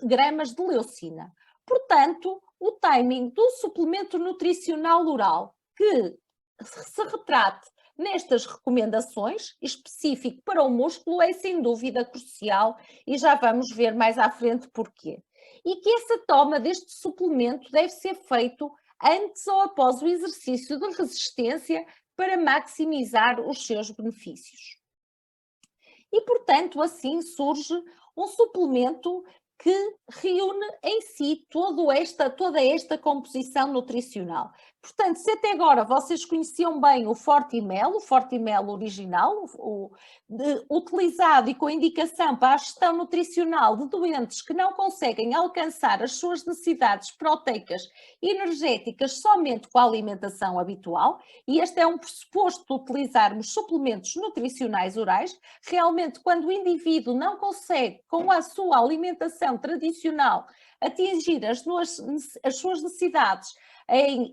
S5: gramas de leucina. Portanto, o timing do suplemento nutricional oral, que se retrate nestas recomendações, específico para o músculo, é sem dúvida crucial e já vamos ver mais à frente porquê. E que essa toma deste suplemento deve ser feito antes ou após o exercício de resistência para maximizar os seus benefícios. E, portanto, assim surge um suplemento que reúne em si toda esta composição nutricional. Portanto, se até agora vocês conheciam bem o Fortimel original, utilizado e com indicação para a gestão nutricional de doentes que não conseguem alcançar as suas necessidades proteicas e energéticas somente com a alimentação habitual, e este é um pressuposto de utilizarmos suplementos nutricionais orais, realmente quando o indivíduo não consegue, com a sua alimentação tradicional, atingir as suas necessidades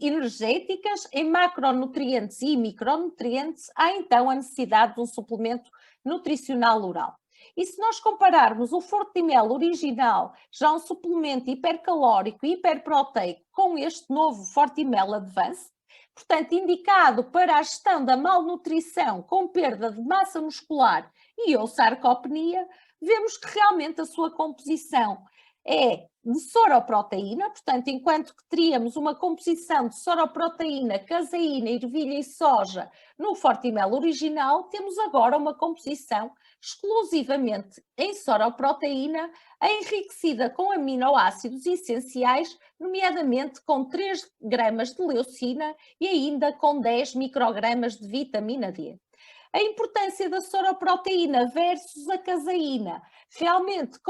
S5: energéticas, em macronutrientes e micronutrientes, há então a necessidade de um suplemento nutricional oral. E se nós compararmos o Fortimel original, já um suplemento hipercalórico e hiperproteico, com este novo Fortimel Advanced, portanto indicado para a gestão da malnutrição com perda de massa muscular e ou sarcopenia, vemos que realmente a sua composição é de soroproteína, portanto, enquanto que teríamos uma composição de soroproteína, caseína, ervilha e soja no Fortimel original, temos agora uma composição exclusivamente em soroproteína, enriquecida com aminoácidos essenciais, nomeadamente com 3 gramas de leucina e ainda com 10 microgramas de vitamina D. A importância da soroproteína versus a caseína. Realmente,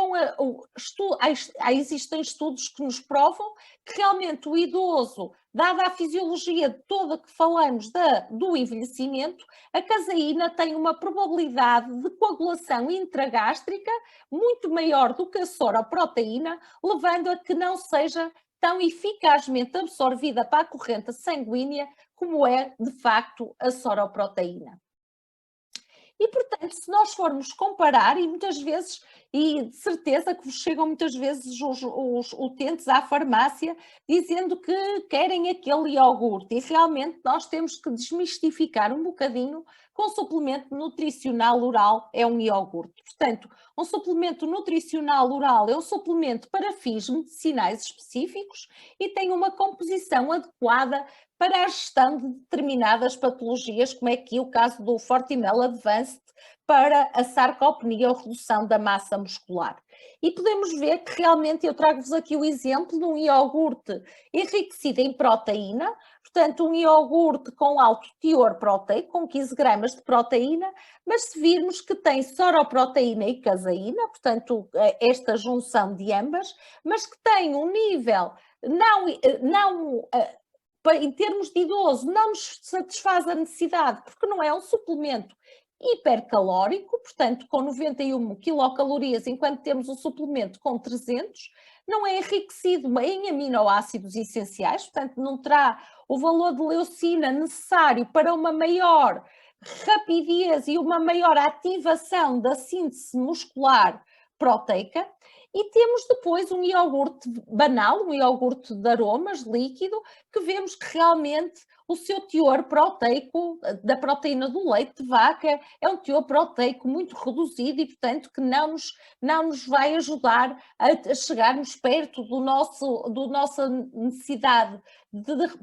S5: existem estudos que nos provam que realmente o idoso, dada a fisiologia toda que falamos do envelhecimento, a caseína tem uma probabilidade de coagulação intragástrica muito maior do que a soroproteína, levando a que não seja tão eficazmente absorvida para a corrente sanguínea como é, de facto, a soroproteína. E, portanto, se nós formos comparar, e muitas vezes, e de certeza que vos chegam muitas vezes os utentes à farmácia dizendo que querem aquele iogurte, e realmente nós temos que desmistificar um bocadinho com o suplemento nutricional oral é um iogurte. Portanto, um suplemento nutricional oral é um suplemento para fins medicinais específicos e tem uma composição adequada para a gestão de determinadas patologias, como é aqui o caso do Fortimel Advanced, para a sarcopenia ou redução da massa muscular. E podemos ver que realmente, eu trago-vos aqui o exemplo de um iogurte enriquecido em proteína, portanto um iogurte com alto teor proteico, com 15 gramas de proteína, mas se virmos que tem soroproteína e caseína, portanto esta junção de ambas, mas que tem um nível em termos de idoso, não nos satisfaz a necessidade, porque não é um suplemento hipercalórico, portanto com 91 quilocalorias, enquanto temos um suplemento com 300, não é enriquecido em aminoácidos essenciais, portanto não terá o valor de leucina necessário para uma maior rapidez e uma maior ativação da síntese muscular proteica. E temos depois um iogurte banal, um iogurte de aromas líquido, que vemos que realmente o seu teor proteico, da proteína do leite de vaca, é um teor proteico muito reduzido e, portanto, que não nos vai ajudar a chegarmos perto da nossa necessidade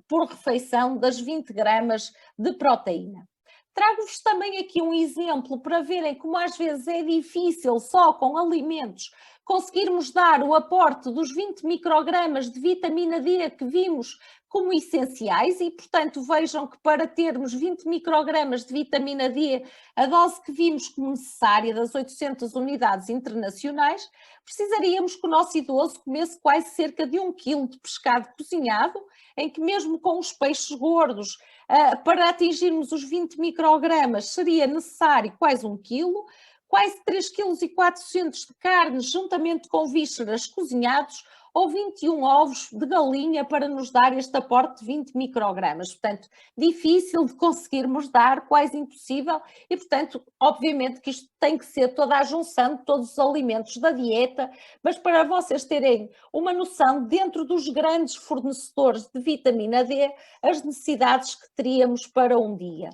S5: por refeição das 20 gramas de proteína. Trago-vos também aqui um exemplo para verem como às vezes é difícil só com alimentos conseguirmos dar o aporte dos 20 microgramas de vitamina D que vimos como essenciais e, portanto, vejam que para termos 20 microgramas de vitamina D, a dose que vimos como necessária das 800 unidades internacionais, precisaríamos que o nosso idoso comesse quase cerca de 1 kg de pescado cozinhado, em que mesmo com os peixes gordos, para atingirmos os 20 microgramas seria necessário quase 1 kg, quase 3,4 kg de carne juntamente com vísceras cozinhados, ou 21 ovos de galinha para nos dar este aporte de 20 microgramas. Portanto, difícil de conseguirmos dar, quase impossível, e portanto, obviamente que isto tem que ser toda a junção de todos os alimentos da dieta, mas para vocês terem uma noção, dentro dos grandes fornecedores de vitamina D, as necessidades que teríamos para um dia.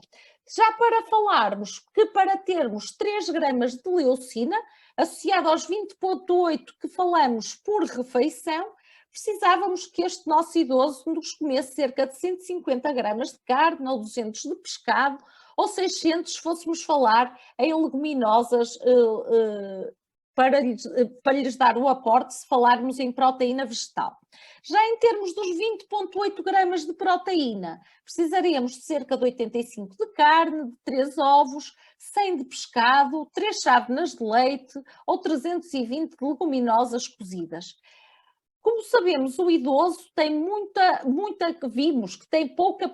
S5: Já para falarmos que para termos 3 gramas de leucina, associado aos 20,8 que falamos por refeição, precisávamos que este nosso idoso nos comesse cerca de 150 gramas de carne ou 200 de pescado, ou 600 se fôssemos falar em leguminosas para lhes dar o aporte se falarmos em proteína vegetal. Já em termos dos 20,8 gramas de proteína, precisaremos de cerca de 85 de carne, de 3 ovos, 100 de pescado, 3 chávenas de leite ou 320 de leguminosas cozidas. Como sabemos, o idoso tem vimos que tem pouca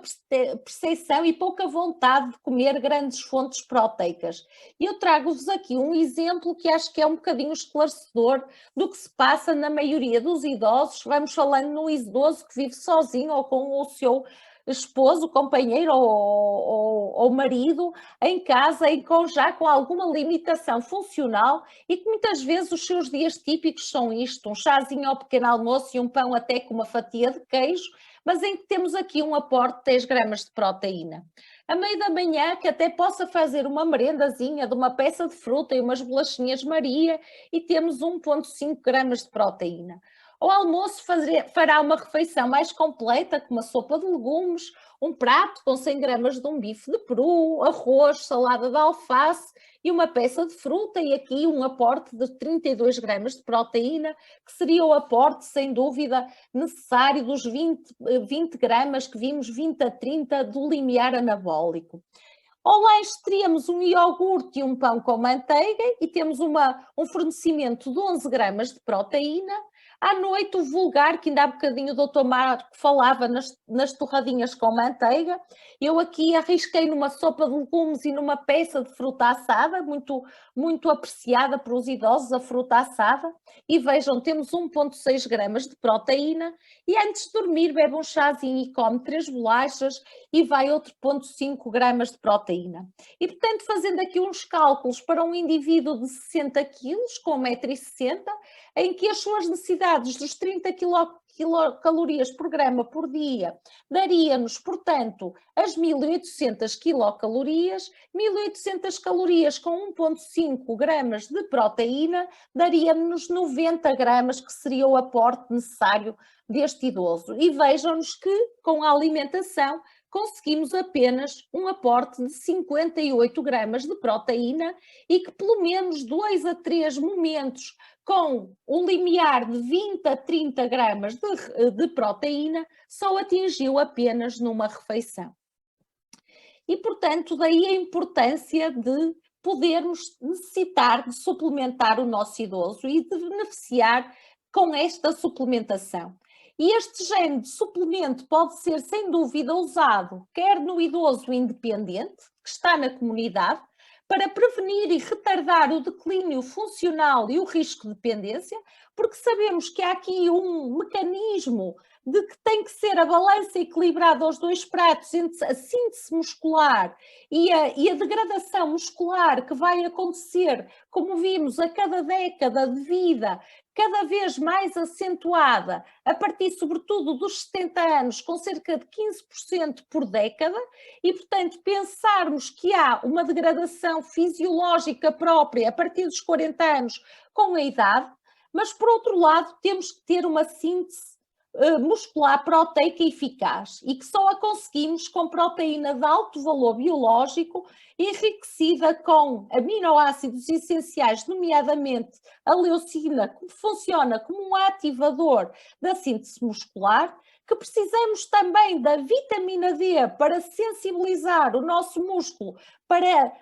S5: percepção e pouca vontade de comer grandes fontes proteicas. E eu trago-vos aqui um exemplo que acho que é um bocadinho esclarecedor do que se passa na maioria dos idosos. Vamos falando no idoso que vive sozinho ou com o seu esposo, companheiro ou marido em casa e já com alguma limitação funcional e que muitas vezes os seus dias típicos são isto, um chazinho ao pequeno almoço e um pão até com uma fatia de queijo, mas em que temos aqui um aporte de 10 gramas de proteína. A meio da manhã, que até possa fazer uma merendazinha de uma peça de fruta e umas bolachinhas Maria e temos 1,5 gramas de proteína. Ao almoço fará uma refeição mais completa, com uma sopa de legumes, um prato com 100 gramas de um bife de peru, arroz, salada de alface e uma peça de fruta e aqui um aporte de 32 gramas de proteína, que seria o aporte, sem dúvida, necessário dos 20 gramas que vimos, 20 a 30 do limiar anabólico. Ao lanche teríamos um iogurte e um pão com manteiga e temos um fornecimento de 11 gramas de proteína. À noite, o vulgar, que ainda há bocadinho o Dr. Marco falava nas torradinhas com manteiga. Eu aqui arrisquei numa sopa de legumes e numa peça de fruta assada, muito apreciada por os idosos, a fruta assada. E vejam, temos 1,6 gramas de proteína. E antes de dormir, bebe um chazinho e come 3 bolachas e vai outro 0,5 gramas de proteína. E, portanto, fazendo aqui uns cálculos para um indivíduo de 60 quilos, com 1,60 m, em que as suas necessidades dos 30 quilocalorias por grama por dia daria-nos, portanto, as 1.800 quilocalorias, 1.800 calorias com 1,5 gramas de proteína, daria-nos 90 gramas, que seria o aporte necessário deste idoso. E vejam-nos que, com a alimentação, conseguimos apenas um aporte de 58 gramas de proteína e que pelo menos 2 a 3 momentos com um limiar de 20 a 30 gramas de proteína só atingiu apenas numa refeição. E, portanto, daí a importância de podermos necessitar de suplementar o nosso idoso e de beneficiar com esta suplementação. E este género de suplemento pode ser, sem dúvida, usado quer no idoso independente, que está na comunidade, para prevenir e retardar o declínio funcional e o risco de dependência, porque sabemos que há aqui um mecanismo de que tem que ser a balança equilibrada aos dois pratos entre a síntese muscular e a degradação muscular que vai acontecer, como vimos, a cada década de vida, cada vez mais acentuada, a partir sobretudo dos 70 anos, com cerca de 15% por década, e portanto pensarmos que há uma degradação fisiológica própria a partir dos 40 anos com a idade, mas por outro lado temos que ter uma síntese muscular proteica eficaz e que só a conseguimos com proteína de alto valor biológico, enriquecida com aminoácidos essenciais, nomeadamente a leucina, que funciona como um ativador da síntese muscular, que precisamos também da vitamina D para sensibilizar o nosso músculo para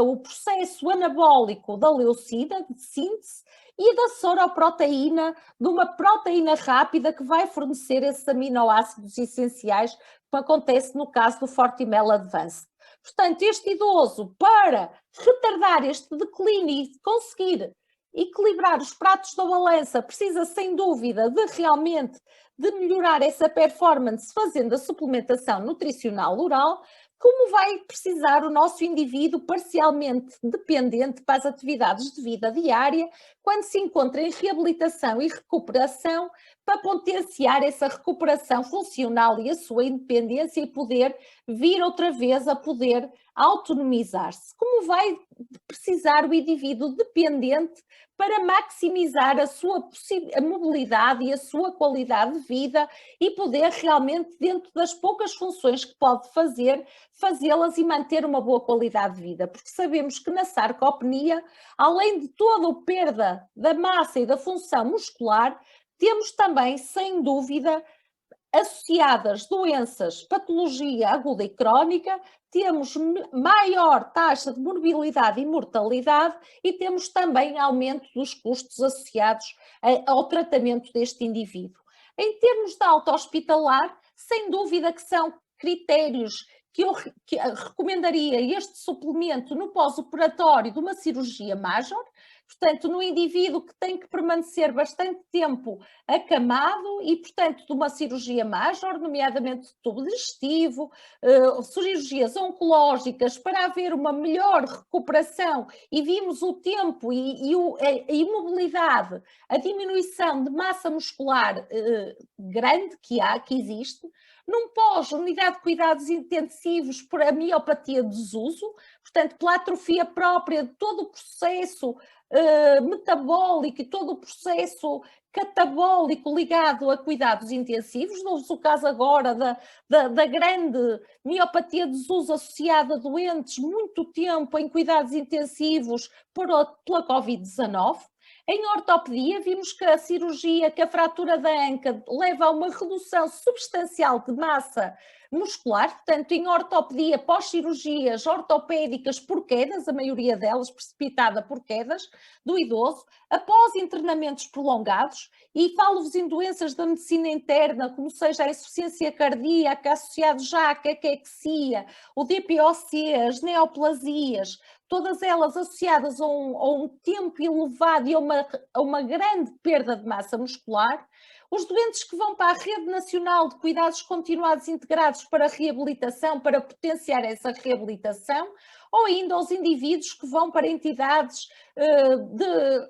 S5: o processo anabólico da leucina, de síntese, e da soroproteína, de uma proteína rápida que vai fornecer esses aminoácidos essenciais, como acontece no caso do Fortimel Advanced. Portanto, este idoso, para retardar este declínio e conseguir equilibrar os pratos da balança, precisa sem dúvida de realmente de melhorar essa performance fazendo a suplementação nutricional oral, como vai precisar o nosso indivíduo parcialmente dependente para as atividades de vida diária, quando se encontra em reabilitação e recuperação, para potenciar essa recuperação funcional e a sua independência e poder vir outra vez a poder autonomizar-se. Como vai precisar o indivíduo dependente para maximizar a sua mobilidade e a sua qualidade de vida e poder realmente, dentro das poucas funções que pode fazer, fazê-las e manter uma boa qualidade de vida, porque sabemos que na sarcopenia, além de toda a perda da massa e da função muscular, temos também, sem dúvida, associadas doenças, patologia aguda e crónica, temos maior taxa de morbilidade e mortalidade e temos também aumento dos custos associados ao tratamento deste indivíduo. Em termos de auto-hospitalar, sem dúvida que são critérios que eu recomendaria este suplemento no pós-operatório de uma cirurgia major, portanto, no indivíduo que tem que permanecer bastante tempo acamado e, portanto, de uma cirurgia major, nomeadamente de tubo digestivo, cirurgias oncológicas, para haver uma melhor recuperação e vimos o tempo e a imobilidade, a diminuição de massa muscular grande que existe, num pós-unidade de cuidados intensivos por a miopatia de desuso, portanto, pela atrofia própria de todo o processo metabólico e todo o processo catabólico ligado a cuidados intensivos. Dou-vos o caso agora da grande miopatia de desuso associada a doentes muito tempo em cuidados intensivos pela Covid-19. Em ortopedia, vimos que a cirurgia, que a fratura da anca leva a uma redução substancial de massa muscular, portanto, em ortopedia, pós-cirurgias ortopédicas por quedas, a maioria delas precipitada por quedas do idoso, após internamentos prolongados, e falo-vos em doenças da medicina interna, como seja a insuficiência cardíaca, associado já à caquexia, o DPOC, as neoplasias, todas elas associadas a um tempo elevado e a uma grande perda de massa muscular. Os doentes que vão para a Rede Nacional de Cuidados Continuados Integrados para reabilitação, para potenciar essa reabilitação, ou ainda os indivíduos que vão para entidades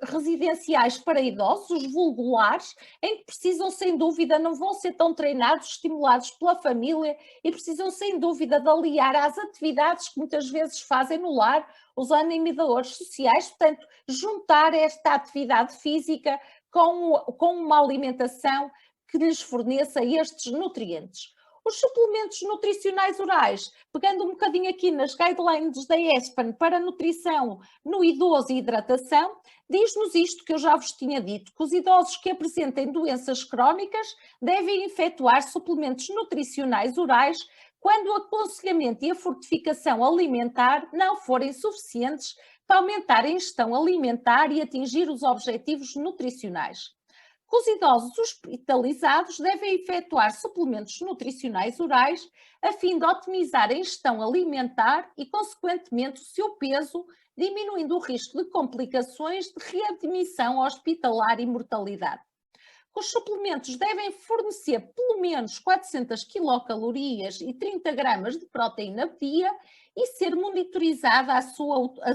S5: residenciais para idosos, os vulgulares, em que precisam, sem dúvida, não vão ser tão treinados, estimulados pela família e precisam, sem dúvida, de aliar às atividades que muitas vezes fazem no lar, os animadores sociais, portanto, juntar esta atividade física com uma alimentação que lhes forneça estes nutrientes. Os suplementos nutricionais orais, pegando um bocadinho aqui nas guidelines da ESPAN para nutrição no idoso e hidratação, diz-nos isto que eu já vos tinha dito, que os idosos que apresentem doenças crónicas devem efetuar suplementos nutricionais orais quando o aconselhamento e a fortificação alimentar não forem suficientes para aumentar a ingestão alimentar e atingir os objetivos nutricionais. Os idosos hospitalizados devem efetuar suplementos nutricionais orais a fim de otimizar a ingestão alimentar e, consequentemente, o seu peso, diminuindo o risco de complicações de readmissão hospitalar e mortalidade. Os suplementos devem fornecer pelo menos 400 quilocalorias e 30 gramas de proteína dia e ser monitorizada a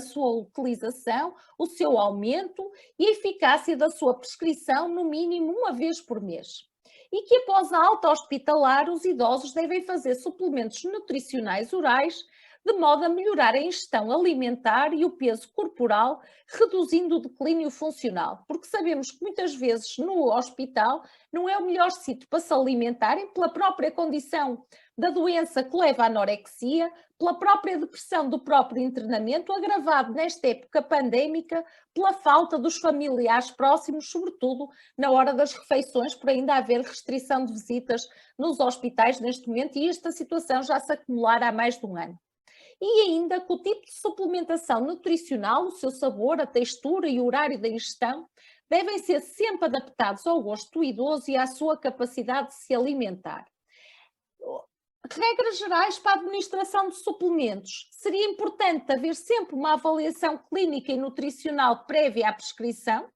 S5: sua utilização, o seu aumento e a eficácia da sua prescrição no mínimo uma vez por mês. E que após a alta hospitalar, os idosos devem fazer suplementos nutricionais orais de modo a melhorar a ingestão alimentar e o peso corporal, reduzindo o declínio funcional. Porque sabemos que muitas vezes no hospital não é o melhor sítio para se alimentarem pela própria condição da doença que leva à anorexia, pela própria depressão do próprio internamento, agravado nesta época pandémica pela falta dos familiares próximos, sobretudo na hora das refeições, por ainda haver restrição de visitas nos hospitais neste momento, e esta situação já se acumular há mais de um ano. E ainda que o tipo de suplementação nutricional, o seu sabor, a textura e o horário da ingestão devem ser sempre adaptados ao gosto do idoso e à sua capacidade de se alimentar. Regras gerais para a administração de suplementos. Seria importante haver sempre uma avaliação clínica e nutricional prévia à prescrição,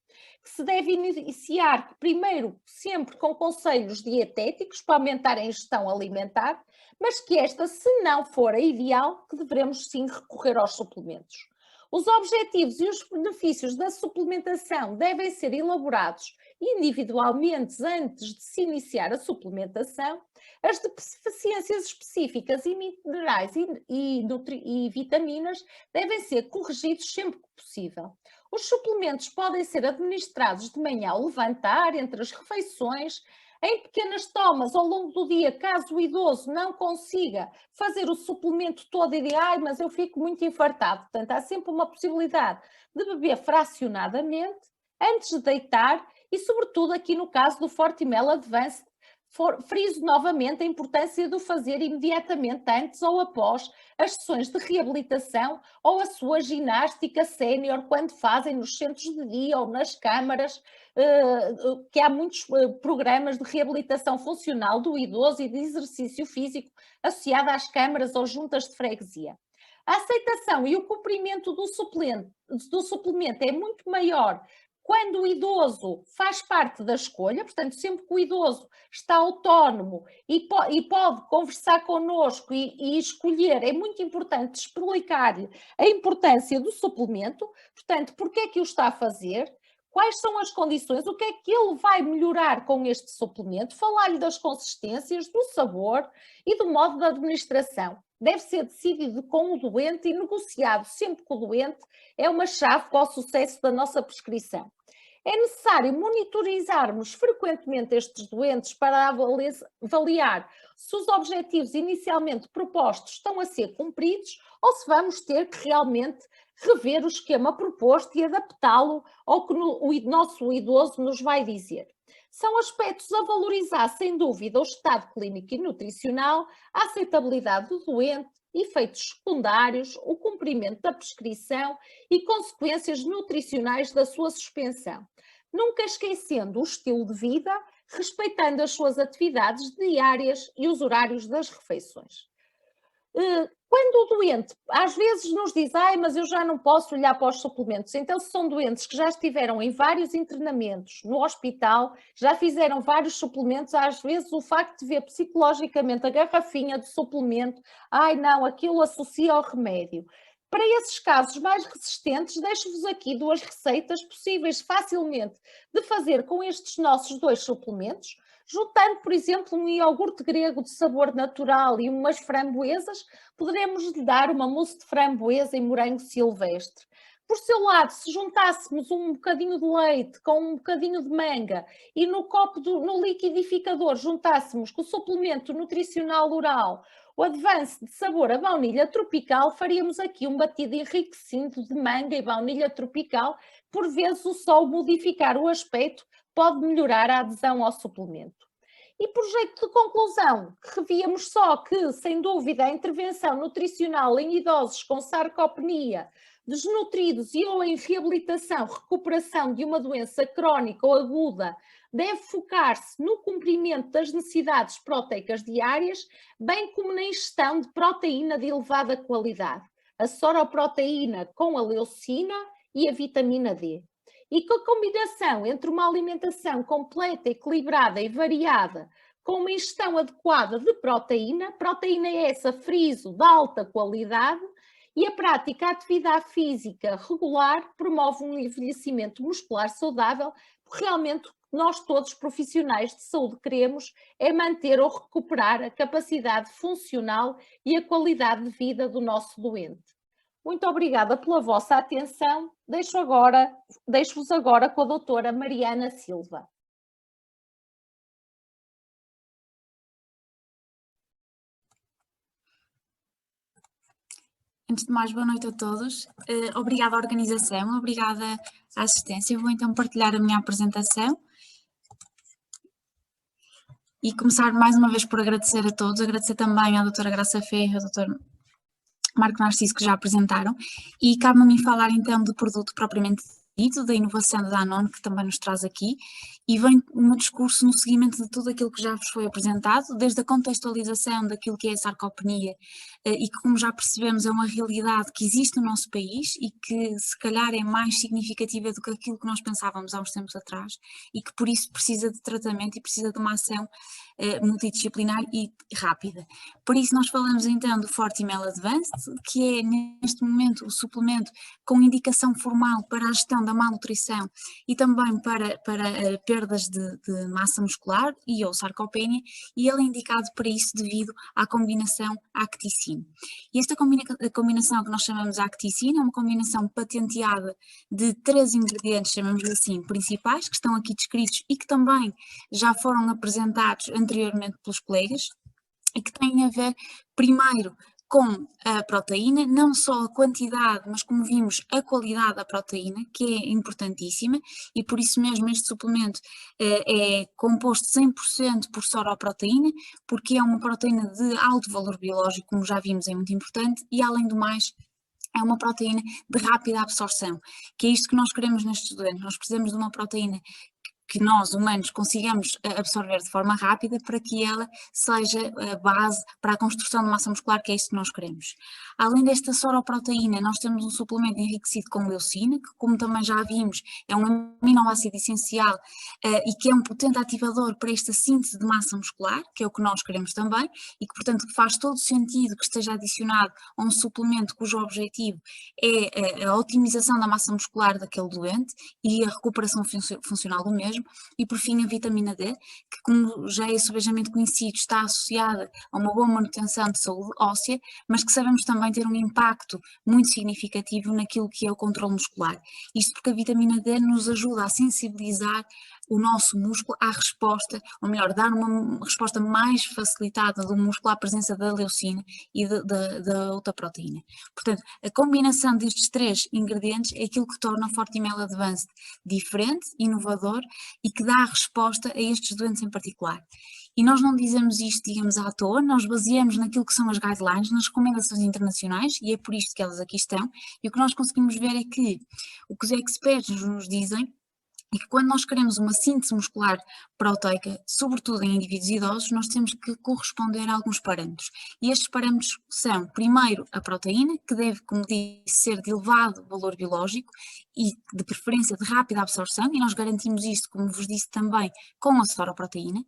S5: que se deve iniciar primeiro sempre com conselhos dietéticos para aumentar a ingestão alimentar, mas que esta, se não for a ideal, que devemos sim recorrer aos suplementos. Os objetivos e os benefícios da suplementação devem ser elaborados individualmente antes de se iniciar a suplementação. As deficiências específicas em minerais e vitaminas devem ser corrigidos sempre que possível. Os suplementos podem ser administrados de manhã ao levantar, entre as refeições, em pequenas tomas ao longo do dia, caso o idoso não consiga fazer o suplemento todo e diga, ai, mas eu fico muito infartado. Portanto, há sempre uma possibilidade de beber fracionadamente, antes de deitar e, sobretudo, aqui no caso do Fortimel Advanced, friso novamente a importância de o fazer imediatamente antes ou após as sessões de reabilitação ou a sua ginástica sénior, quando fazem nos centros de dia ou nas câmaras, que há muitos programas de reabilitação funcional do idoso e de exercício físico associado às câmaras ou juntas de freguesia. A aceitação e o cumprimento do suplemento é muito maior quando o idoso faz parte da escolha, portanto, sempre que o idoso está autónomo e pode conversar connosco e escolher, é muito importante explicar-lhe a importância do suplemento, portanto, porque é que o está a fazer, quais são as condições, o que é que ele vai melhorar com este suplemento, falar-lhe das consistências, do sabor e do modo de administração. Deve ser decidido com o doente e negociado sempre com o doente, é uma chave para o sucesso da nossa prescrição. É necessário monitorizarmos frequentemente estes doentes para avaliar se os objetivos inicialmente propostos estão a ser cumpridos ou se vamos ter que realmente rever o esquema proposto e adaptá-lo ao que o nosso idoso nos vai dizer. São aspectos a valorizar, sem dúvida, o estado clínico e nutricional, a aceitabilidade do doente, efeitos secundários, o cumprimento da prescrição e consequências nutricionais da sua suspensão. Nunca esquecendo o estilo de vida, respeitando as suas atividades diárias e os horários das refeições. Quando o doente às vezes nos diz, ai, mas eu já não posso olhar para os suplementos, então se são doentes que já estiveram em vários internamentos no hospital, já fizeram vários suplementos, às vezes o facto de ver psicologicamente a garrafinha de suplemento, ai não, aquilo associa ao remédio. Para esses casos mais resistentes, deixo-vos aqui 2 receitas possíveis facilmente de fazer com estes nossos 2 suplementos, juntando, por exemplo, um iogurte grego de sabor natural e umas framboesas, poderemos lhe dar uma mousse de framboesa e morango silvestre. Por seu lado, se juntássemos um bocadinho de leite com um bocadinho de manga e no liquidificador juntássemos com o suplemento nutricional oral o Advance de sabor a baunilha tropical, faríamos aqui um batido enriquecido de manga e baunilha tropical. Por vezes o só modificar o aspecto pode melhorar a adesão ao suplemento. E por jeito de conclusão, revíamos só que, sem dúvida, a intervenção nutricional em idosos com sarcopenia, desnutridos e ou em reabilitação, recuperação de uma doença crónica ou aguda, deve focar-se no cumprimento das necessidades proteicas diárias, bem como na ingestão de proteína de elevada qualidade, a soroproteína com a leucina e a vitamina D. E com a combinação entre uma alimentação completa, equilibrada e variada, com uma ingestão adequada de proteína é essa, friso, de alta qualidade, e a prática de atividade física regular promove um envelhecimento muscular saudável, porque realmente nós todos profissionais de saúde queremos é manter ou recuperar a capacidade funcional e a qualidade de vida do nosso doente. Muito obrigada pela vossa atenção. Deixo-vos agora com a doutora Mariana Silva.
S6: Antes de mais, boa noite a todos. Obrigada à organização, obrigada à assistência. Vou então partilhar a minha apresentação e começar mais uma vez por agradecer a todos, agradecer também à doutora Graça Ferro e ao doutor Marco Narciso que já apresentaram, e cabe-me falar então do produto propriamente da inovação da Danone, que também nos traz aqui, e vem o meu discurso no seguimento de tudo aquilo que já vos foi apresentado, desde a contextualização daquilo que é a sarcopenia, e que, como já percebemos, é uma realidade que existe no nosso país e que se calhar é mais significativa do que aquilo que nós pensávamos há uns tempos atrás, e que por isso precisa de tratamento e precisa de uma ação multidisciplinar e rápida. Por isso nós falamos então do Fortimel Advanced, que é neste momento o suplemento com indicação formal para a gestão da malnutrição e também para perdas de massa muscular e ou sarcopenia, e ele é indicado para isso devido à combinação acticina. E esta combinação que nós chamamos de acticina é uma combinação patenteada de 3 ingredientes, chamamos assim, principais, que estão aqui descritos e que também já foram apresentados anteriormente pelos colegas, e que têm a ver, primeiro, com a proteína, não só a quantidade, mas como vimos, a qualidade da proteína, que é importantíssima, e por isso mesmo este suplemento é composto 100% por soroproteína, porque é uma proteína de alto valor biológico, como já vimos, é muito importante, e além do mais, é uma proteína de rápida absorção, que é isto que nós queremos nestes doentes. Nós precisamos de uma proteína que nós, humanos, consigamos absorver de forma rápida para que ela seja a base para a construção de massa muscular, que é isso que nós queremos. Além desta soroproteína, nós temos um suplemento enriquecido com leucina, que, como também já vimos, é um aminoácido essencial e que é um potente ativador para esta síntese de massa muscular, que é o que nós queremos também, e que, portanto, faz todo sentido que esteja adicionado a um suplemento cujo objetivo é a otimização da massa muscular daquele doente e a recuperação funcional do mesmo. E por fim a vitamina D, que, como já é subejamente conhecido, está associada a uma boa manutenção de saúde óssea, mas que sabemos também ter um impacto muito significativo naquilo que é o controle muscular. Isto porque a vitamina D nos ajuda a sensibilizar o nosso músculo à resposta, ou melhor, dar uma resposta mais facilitada do músculo à presença da leucina e da outra proteína. Portanto, a combinação destes 3 ingredientes é aquilo que torna o Fortimel Advanced diferente, inovador e que dá a resposta a estes doentes em particular. E nós não dizemos isto, digamos, à toa, nós baseamos naquilo que são as guidelines, nas recomendações internacionais, e é por isto que elas aqui estão, e o que nós conseguimos ver é que o que os experts nos dizem é que quando nós queremos uma síntese muscular proteica, sobretudo em indivíduos idosos, nós temos que corresponder a alguns parâmetros. E estes parâmetros são, primeiro, a proteína, que deve, como disse, ser de elevado valor biológico e de preferência de rápida absorção, e nós garantimos isto, como vos disse também, com a soroproteína.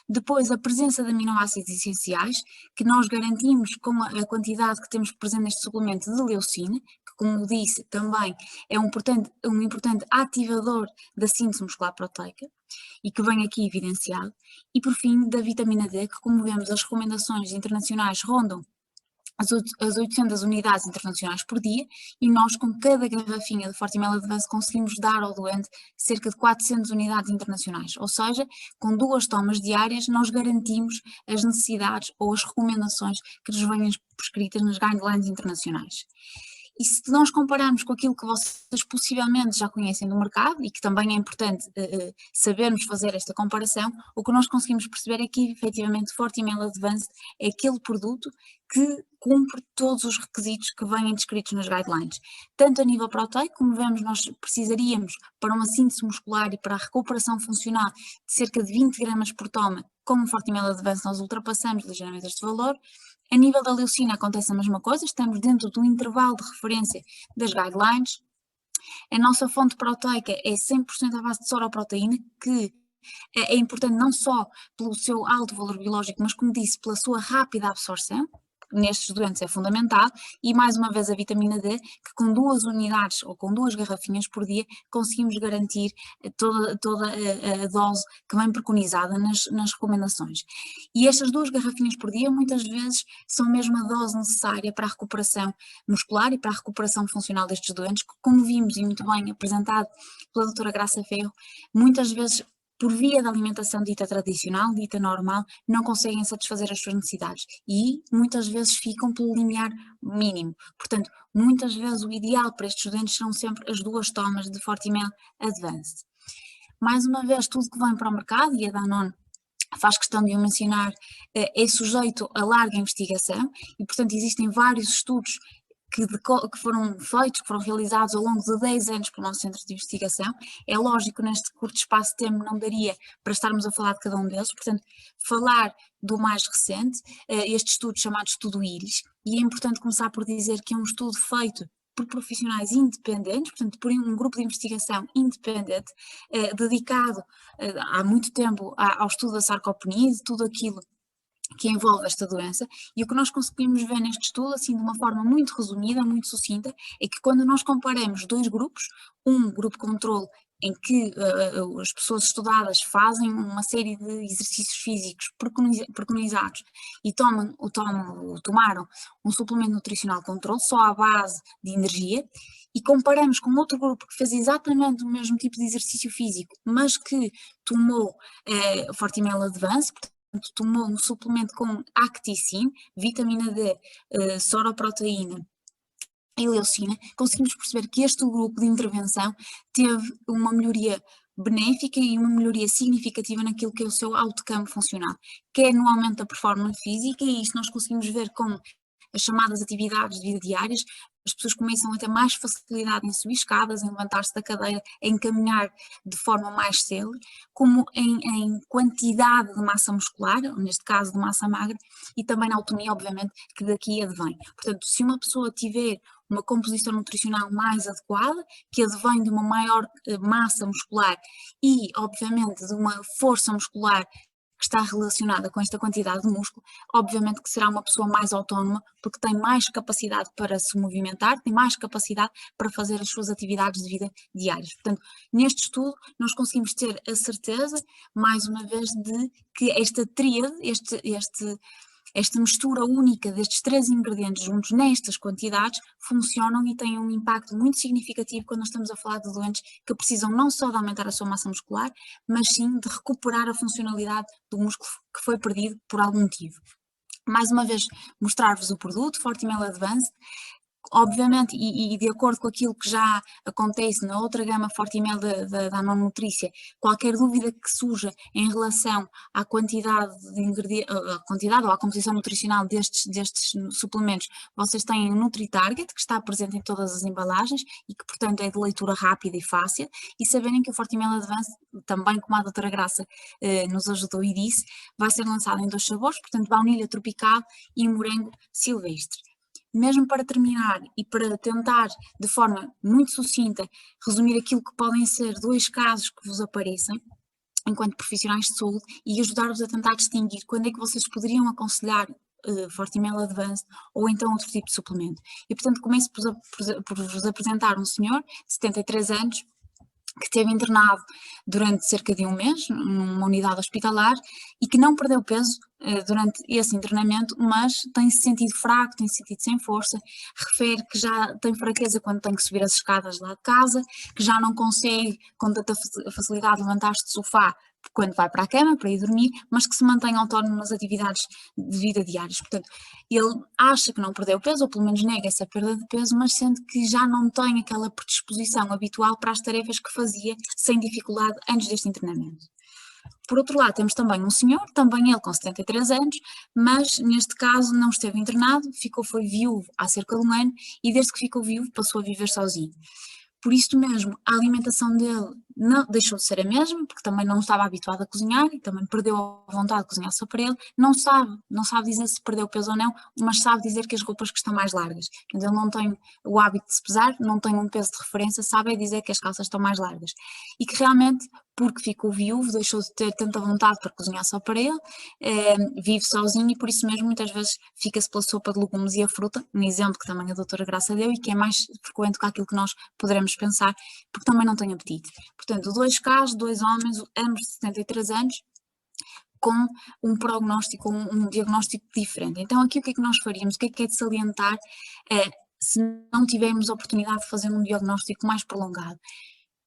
S6: Depois, a presença de aminoácidos essenciais, que nós garantimos com a quantidade que temos presente neste suplemento de leucina, que, como disse, também é um importante ativador da síntese muscular proteica e que vem aqui evidenciado. E por fim, da vitamina D, que, como vemos, as recomendações internacionais rondam as 800 unidades internacionais por dia, e nós, com cada garrafinha de Fortimel Advanced, conseguimos dar ao doente cerca de 400 unidades internacionais, ou seja, com 2 tomas diárias nós garantimos as necessidades ou as recomendações que nos venham prescritas nas guidelines internacionais. E se nós compararmos com aquilo que vocês possivelmente já conhecem do mercado, e que também é importante sabermos fazer esta comparação, o que nós conseguimos perceber é que, efetivamente, Fortimel Advanced é aquele produto que cumpre todos os requisitos que vêm descritos nas guidelines. Tanto a nível proteico, como vemos, nós precisaríamos, para uma síntese muscular e para a recuperação funcional, de cerca de 20 gramas por toma. Com o Fortimel Advanced nós ultrapassamos ligeiramente este valor. A nível da leucina acontece a mesma coisa, estamos dentro do intervalo de referência das guidelines. A nossa fonte proteica é 100% à base de soroproteína, que é importante não só pelo seu alto valor biológico, mas, como disse, pela sua rápida absorção. Nestes doentes é fundamental, e mais uma vez a vitamina D, que com 2 unidades ou com 2 garrafinhas por dia conseguimos garantir toda a dose que vem preconizada nas recomendações. E estas 2 garrafinhas por dia muitas vezes são mesmo a dose necessária para a recuperação muscular e para a recuperação funcional destes doentes, que, como vimos e muito bem apresentado pela doutora Graça Ferro, muitas vezes, por via da alimentação dita tradicional, dita normal, não conseguem satisfazer as suas necessidades e muitas vezes ficam pelo limiar mínimo. Portanto, muitas vezes o ideal para estes doentes serão sempre as 2 tomas de Fortimel Advanced. Mais uma vez, tudo que vem para o mercado, e a Danone faz questão de o mencionar, é sujeito a larga investigação e, portanto, existem vários estudos que foram feitos, que foram realizados ao longo de 10 anos pelo nosso centro de investigação. É lógico, neste curto espaço de tempo não daria para estarmos a falar de cada um deles, portanto, falar do mais recente, este estudo chamado Estudo IRIS, e é importante começar por dizer que é um estudo feito por profissionais independentes, portanto, por um grupo de investigação independente, dedicado há muito tempo ao estudo da sarcopenia e de tudo aquilo que envolve esta doença, e o que nós conseguimos ver neste estudo, assim de uma forma muito resumida, muito sucinta, é que quando nós comparamos dois grupos, um grupo controle em que as pessoas estudadas fazem uma série de exercícios físicos preconizados e tomaram um suplemento nutricional controle só à base de energia, e comparamos com outro grupo que fez exatamente o mesmo tipo de exercício físico, mas que tomou Fortimel Advance, tomou um suplemento com Acticin, vitamina D, soroproteína e leucina, conseguimos perceber que este grupo de intervenção teve uma melhoria benéfica e uma melhoria significativa naquilo que é o seu outcome funcional, quer no aumento da performance física, e isto nós conseguimos ver com as chamadas atividades de vida diárias. As pessoas começam a ter mais facilidade em subir escadas, em levantar-se da cadeira, em caminhar de forma mais célere, como em quantidade de massa muscular, neste caso de massa magra, e também na autonomia, obviamente, que daqui advém. Portanto, se uma pessoa tiver uma composição nutricional mais adequada, que advém de uma maior massa muscular e, obviamente, de uma força muscular que está relacionada com esta quantidade de músculo, obviamente que será uma pessoa mais autónoma, porque tem mais capacidade para se movimentar, tem mais capacidade para fazer as suas atividades de vida diárias. Portanto, neste estudo nós conseguimos ter a certeza, mais uma vez, de que esta tríade, esta mistura única destes 3 ingredientes juntos nestas quantidades funcionam e têm um impacto muito significativo quando nós estamos a falar de doentes que precisam não só de aumentar a sua massa muscular, mas sim de recuperar a funcionalidade do músculo que foi perdido por algum motivo. Mais uma vez, mostrar-vos o produto, Fortimel Advance. Obviamente, e de acordo com aquilo que já acontece na outra gama Fortimel da Danone Nutrícia, qualquer dúvida que surja em relação à quantidade de ingredientes, ou à composição nutricional destes suplementos, vocês têm o NutriTarget, que está presente em todas as embalagens e que, portanto, é de leitura rápida e fácil, e saberem que o Fortimel Advance, também como a doutora Graça nos ajudou e disse, vai ser lançado em 2 sabores, portanto, baunilha tropical e morango silvestre. Mesmo para terminar e para tentar, de forma muito sucinta, resumir aquilo que podem ser 2 casos que vos aparecem enquanto profissionais de saúde e ajudar-vos a tentar distinguir quando é que vocês poderiam aconselhar Fortimel Advance ou então outro tipo de suplemento. E, portanto, começo por vos apresentar um senhor de 73 anos, que esteve internado durante cerca de 1 mês, numa unidade hospitalar, e que não perdeu peso durante esse internamento, mas tem-se sentido fraco, tem-se sentido sem força, refere que já tem fraqueza quando tem que subir as escadas lá de casa, que já não consegue com tanta facilidade levantar-se do sofá quando vai para a cama, para ir dormir, mas que se mantém autónomo nas atividades de vida diárias. Portanto, ele acha que não perdeu peso, ou pelo menos nega essa perda de peso, mas sente que já não tem aquela predisposição habitual para as tarefas que fazia sem dificuldade antes deste internamento. Por outro lado, temos também um senhor, também ele com 73 anos, mas neste caso não esteve internado, foi viúvo há cerca de 1 ano e desde que ficou viúvo passou a viver sozinho. Por isto mesmo, a alimentação dele não deixou de ser a mesma, porque também não estava habituado a cozinhar e também perdeu a vontade de cozinhar só para ele. Não sabe dizer se perdeu peso ou não, mas sabe dizer que as roupas que estão mais largas. Ele não tem o hábito de se pesar, não tem um peso de referência, sabe dizer que as calças estão mais largas. E que realmente, porque ficou viúvo, deixou de ter tanta vontade para cozinhar só para ele, vive sozinho e por isso mesmo muitas vezes fica-se pela sopa de legumes e a fruta, um exemplo que também a doutora Graça deu e que é mais frequente que aquilo que nós poderemos pensar, porque também não tem apetite. Portanto, 2 casos, 2 homens, ambos de 73 anos, com um prognóstico, um diagnóstico diferente. Então aqui o que é que nós faríamos? O que é de salientar se não tivermos a oportunidade de fazer um diagnóstico mais prolongado?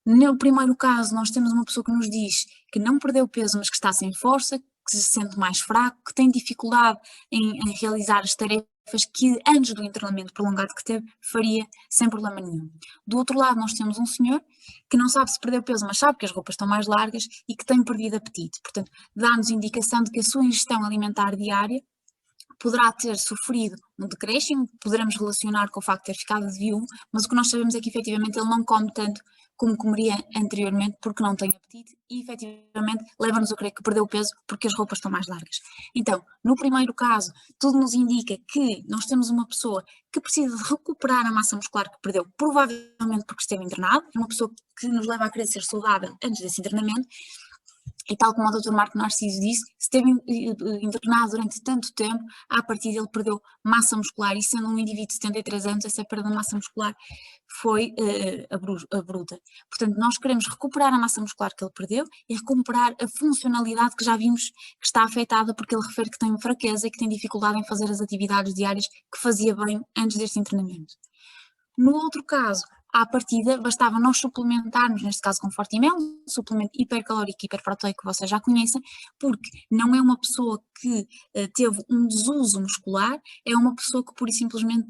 S6: No primeiro caso, nós temos uma pessoa que nos diz que não perdeu peso, mas que está sem força, que se sente mais fraco, que tem dificuldade em realizar as tarefas que antes do internamento prolongado que teve, faria sem problema nenhum. Do outro lado, nós temos um senhor que não sabe se perdeu peso, mas sabe que as roupas estão mais largas e que tem perdido apetite. Portanto, dá-nos indicação de que a sua ingestão alimentar diária poderá ter sofrido um decréscimo, poderemos relacionar com o facto de ter ficado de viúvo, mas o que nós sabemos é que efetivamente ele não come tanto como comeria anteriormente porque não tem apetite e efetivamente leva-nos a crer que perdeu peso porque as roupas estão mais largas. Então, no primeiro caso, tudo nos indica que nós temos uma pessoa que precisa de recuperar a massa muscular que perdeu, provavelmente porque esteve internado, é uma pessoa que nos leva a querer ser saudável antes desse internamento. E tal como o Dr. Marco Narciso disse, se esteve internado durante tanto tempo, a partir dele perdeu massa muscular, e sendo um indivíduo de 73 anos, essa perda de massa muscular foi abrupta. Portanto, nós queremos recuperar a massa muscular que ele perdeu e recuperar a funcionalidade que já vimos que está afetada, porque ele refere que tem fraqueza e que tem dificuldade em fazer as atividades diárias que fazia bem antes deste internamento. No outro caso, à partida, bastava nós suplementarmos, neste caso com Fortimel, um suplemento hipercalórico e hiperproteico que vocês já conhecem, porque não é uma pessoa que teve um desuso muscular, é uma pessoa que pura e simplesmente,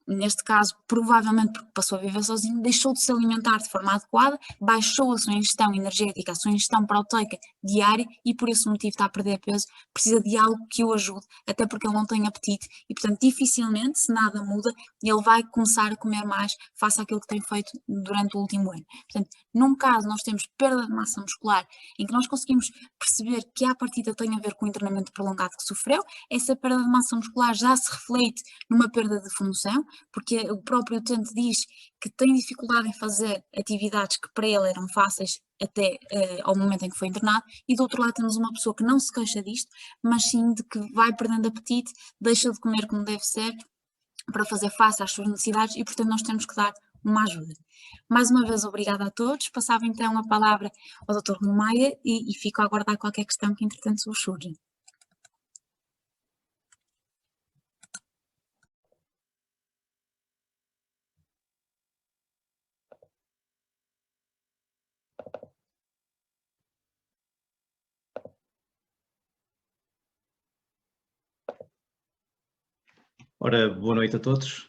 S6: neste caso, provavelmente porque passou a viver sozinho, deixou de se alimentar de forma adequada, baixou a sua ingestão energética, a sua ingestão proteica diária e por esse motivo está a perder peso, precisa de algo que o ajude, até porque ele não tem apetite e, portanto, dificilmente, se nada muda, ele vai começar a comer mais face àquilo que tem feito durante o último ano. Portanto, num caso nós temos perda de massa muscular em que nós conseguimos perceber que à partida tem a ver com o internamento prolongado que sofreu, essa perda de massa muscular já se reflete numa perda de função, porque o próprio utente diz que tem dificuldade em fazer atividades que para ele eram fáceis até ao momento em que foi internado, e do outro lado temos uma pessoa que não se queixa disto, mas sim de que vai perdendo apetite, deixa de comer como deve ser para fazer face às suas necessidades e, portanto, nós temos que dar uma ajuda. Mais uma vez, obrigada a todos. Passava então a palavra ao Dr. Maia e fico a aguardar qualquer questão que entretanto surja.
S7: Ora, boa noite a todos.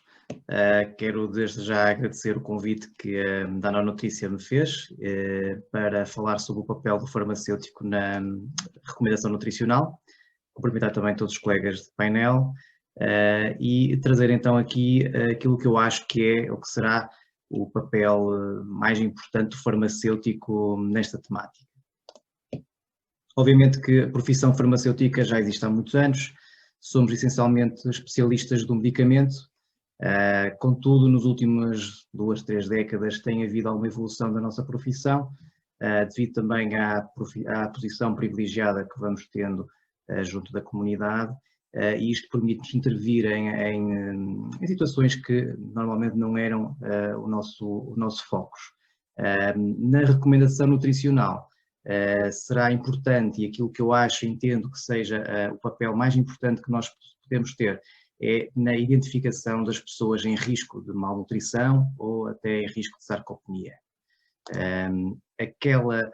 S7: Quero desde já agradecer o convite que a Danone Nutricia me fez para falar sobre o papel do farmacêutico na recomendação nutricional, cumprimentar também todos os colegas de painel e trazer então aqui aquilo que eu acho que é ou que será o papel mais importante do farmacêutico nesta temática. Obviamente que a profissão farmacêutica já existe há muitos anos, somos essencialmente especialistas do medicamento, contudo nos últimas 2, 3 décadas tem havido alguma evolução da nossa profissão, devido também à posição privilegiada que vamos tendo junto da comunidade, e isto permite-nos intervir em situações que normalmente não eram o nosso foco. Na recomendação nutricional, será importante, e aquilo que eu acho e entendo que seja o papel mais importante que nós podemos ter é na identificação das pessoas em risco de malnutrição ou até em risco de sarcopenia. Aquela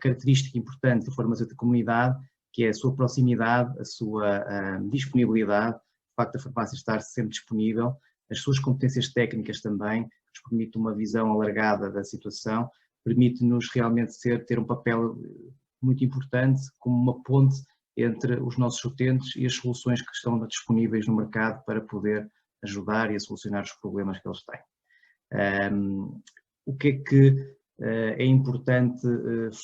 S7: característica importante do farmacêutico de comunidade, que é a sua proximidade, a sua disponibilidade, o facto da farmácia estar sempre disponível, as suas competências técnicas também, que nos permite uma visão alargada da situação, permite-nos realmente ter um papel muito importante como uma ponte entre os nossos utentes e as soluções que estão disponíveis no mercado para poder ajudar e a solucionar os problemas que eles têm. O que é que é importante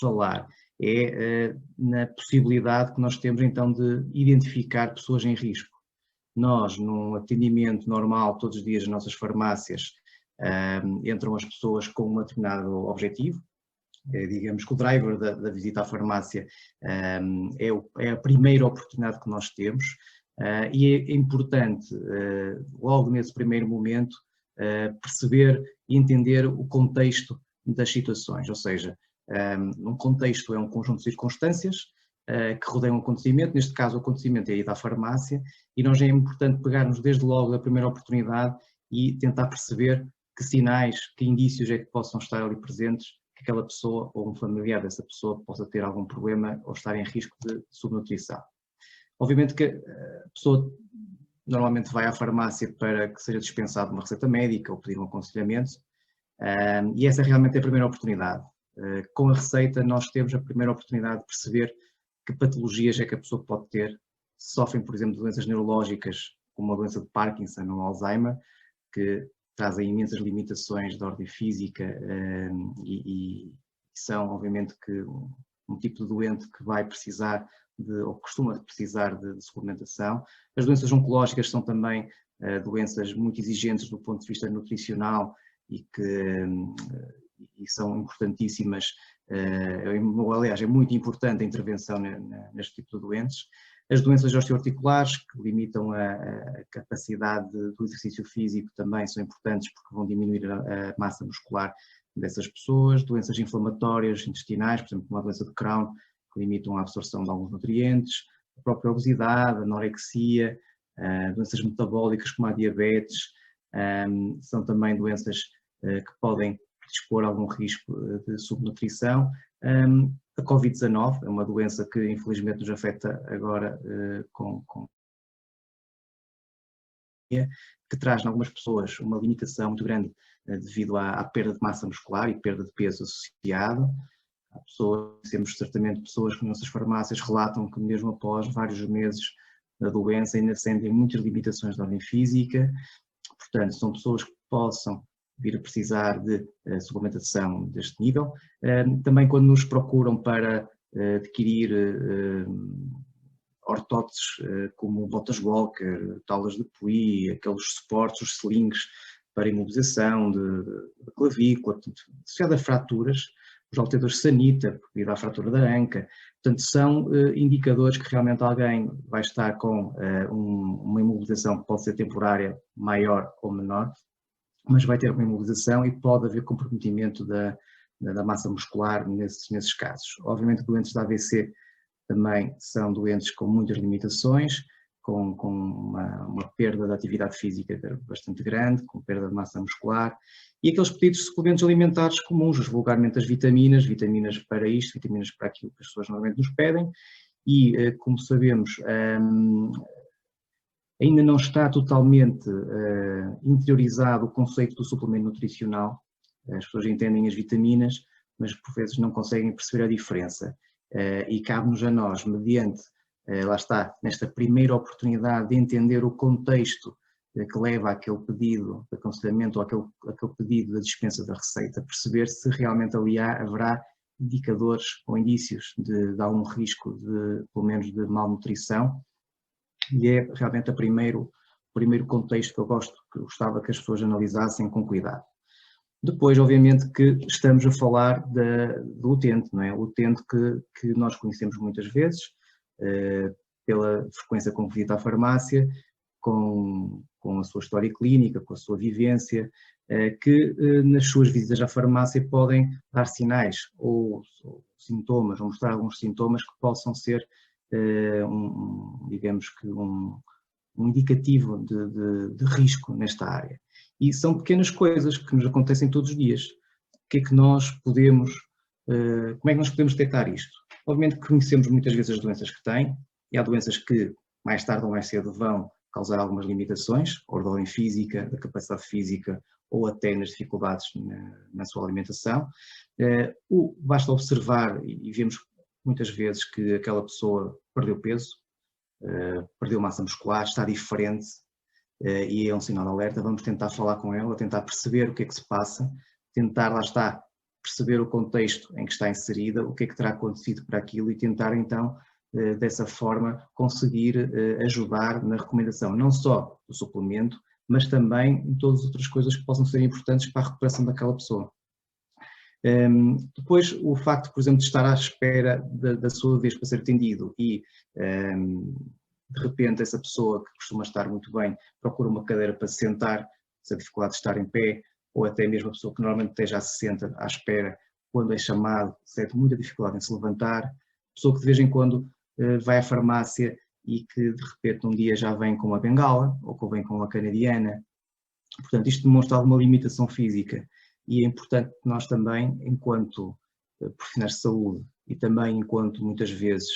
S7: falar? É na possibilidade que nós temos então de identificar pessoas em risco. Nós, num atendimento normal, todos os dias nas nossas farmácias, entram as pessoas com um determinado objetivo, digamos que o driver da visita à farmácia é a primeira oportunidade que nós temos, e é importante, logo nesse primeiro momento, perceber e entender o contexto das situações, ou seja, um contexto é um conjunto de circunstâncias que rodeiam o acontecimento, neste caso o acontecimento é a ida à farmácia, e nós é importante pegarmos desde logo da primeira oportunidade e tentar perceber que sinais, que indícios é que possam estar ali presentes, que aquela pessoa ou um familiar dessa pessoa possa ter algum problema ou estar em risco de subnutrição. Obviamente que a pessoa normalmente vai à farmácia para que seja dispensada uma receita médica ou pedir um aconselhamento, e essa realmente é a primeira oportunidade. Com a receita nós temos a primeira oportunidade de perceber que patologias é que a pessoa pode ter, sofrem, por exemplo, de doenças neurológicas, como a doença de Parkinson ou Alzheimer, que trazem imensas limitações de ordem física e são, obviamente, que um tipo de doente que vai precisar ou costuma precisar de suplementação. As doenças oncológicas são também doenças muito exigentes do ponto de vista nutricional e são importantíssimas, aliás, é muito importante a intervenção neste tipo de doentes. As doenças osteoarticulares, que limitam a capacidade do exercício físico, também são importantes porque vão diminuir a massa muscular dessas pessoas. Doenças inflamatórias intestinais, por exemplo, uma doença de Crohn, que limitam a absorção de alguns nutrientes. A própria obesidade, a anorexia, doenças metabólicas como a diabetes, são também doenças que podem predispor a algum risco de subnutrição. A Covid-19 é uma doença que infelizmente nos afeta agora que traz em algumas pessoas uma limitação muito grande devido à perda de massa muscular e perda de peso associado. Há pessoas, temos certamente pessoas que nas nossas farmácias relatam que mesmo após vários meses da doença ainda sentem muitas limitações de ordem física. Portanto, são pessoas que possam vir a precisar de suplementação deste nível. Também quando nos procuram para adquirir ortóteses como botas Walker, taulas de Puy, aqueles suportes, os slings para imobilização de clavícula, associado a fraturas, os halteadores Sanita, devido à fratura da anca. Portanto, são indicadores que realmente alguém vai estar com uma imobilização que pode ser temporária, maior ou menor, mas vai ter uma imobilização e pode haver comprometimento da massa muscular nesses casos. Obviamente, doentes da AVC também são doentes com muitas limitações, com uma perda de atividade física bastante grande, com perda de massa muscular, e aqueles pedidos de suplementos alimentares comuns, vulgarmente as vitaminas para isto, vitaminas para aquilo que as pessoas normalmente nos pedem, e como sabemos, ainda não está totalmente interiorizado o conceito do suplemento nutricional. As pessoas entendem as vitaminas, mas por vezes não conseguem perceber a diferença. E cabe-nos a nós, mediante, lá está, nesta primeira oportunidade de entender o contexto que leva àquele pedido de aconselhamento ou àquele pedido da dispensa da receita, perceber se realmente ali haverá indicadores ou indícios de algum risco, pelo menos de malnutrição. E é realmente o primeiro contexto que eu gostava que as pessoas analisassem com cuidado. Depois, obviamente, que estamos a falar do utente, não é? O utente que nós conhecemos muitas vezes, pela frequência com que visita à farmácia, com a sua história clínica, com a sua vivência, que nas suas visitas à farmácia podem dar sinais ou sintomas, ou mostrar alguns sintomas que possam ser digamos que um indicativo de risco nesta área. E são pequenas coisas que nos acontecem todos os dias. O que é que nós podemos, como é que nós podemos detectar isto? Obviamente que conhecemos muitas vezes as doenças que têm, e há doenças que mais tarde ou mais cedo vão causar algumas limitações, ou de ordem física, da capacidade física, ou até nas dificuldades na sua alimentação. Basta observar e vemos muitas vezes que aquela pessoa perdeu peso, perdeu massa muscular, está diferente e é um sinal de alerta. Vamos tentar falar com ela, tentar perceber o que é que se passa, tentar, lá está, perceber o contexto em que está inserida, o que é que terá acontecido para aquilo e tentar então, dessa forma, conseguir ajudar na recomendação, não só do suplemento, mas também em todas as outras coisas que possam ser importantes para a recuperação daquela pessoa. Depois, o facto, por exemplo, de estar à espera da sua vez para ser atendido e, de repente, essa pessoa que costuma estar muito bem procura uma cadeira para se sentar, se a dificuldade de estar em pé, ou até mesmo a pessoa que normalmente esteja se senta à espera, quando é chamado, sente muita dificuldade em se levantar, pessoa que de vez em quando vai à farmácia e que de repente um dia já vem com uma bengala ou que vem com uma canadiana. Portanto, isto demonstra alguma limitação física. E é importante que nós também, enquanto profissionais de saúde e também enquanto muitas vezes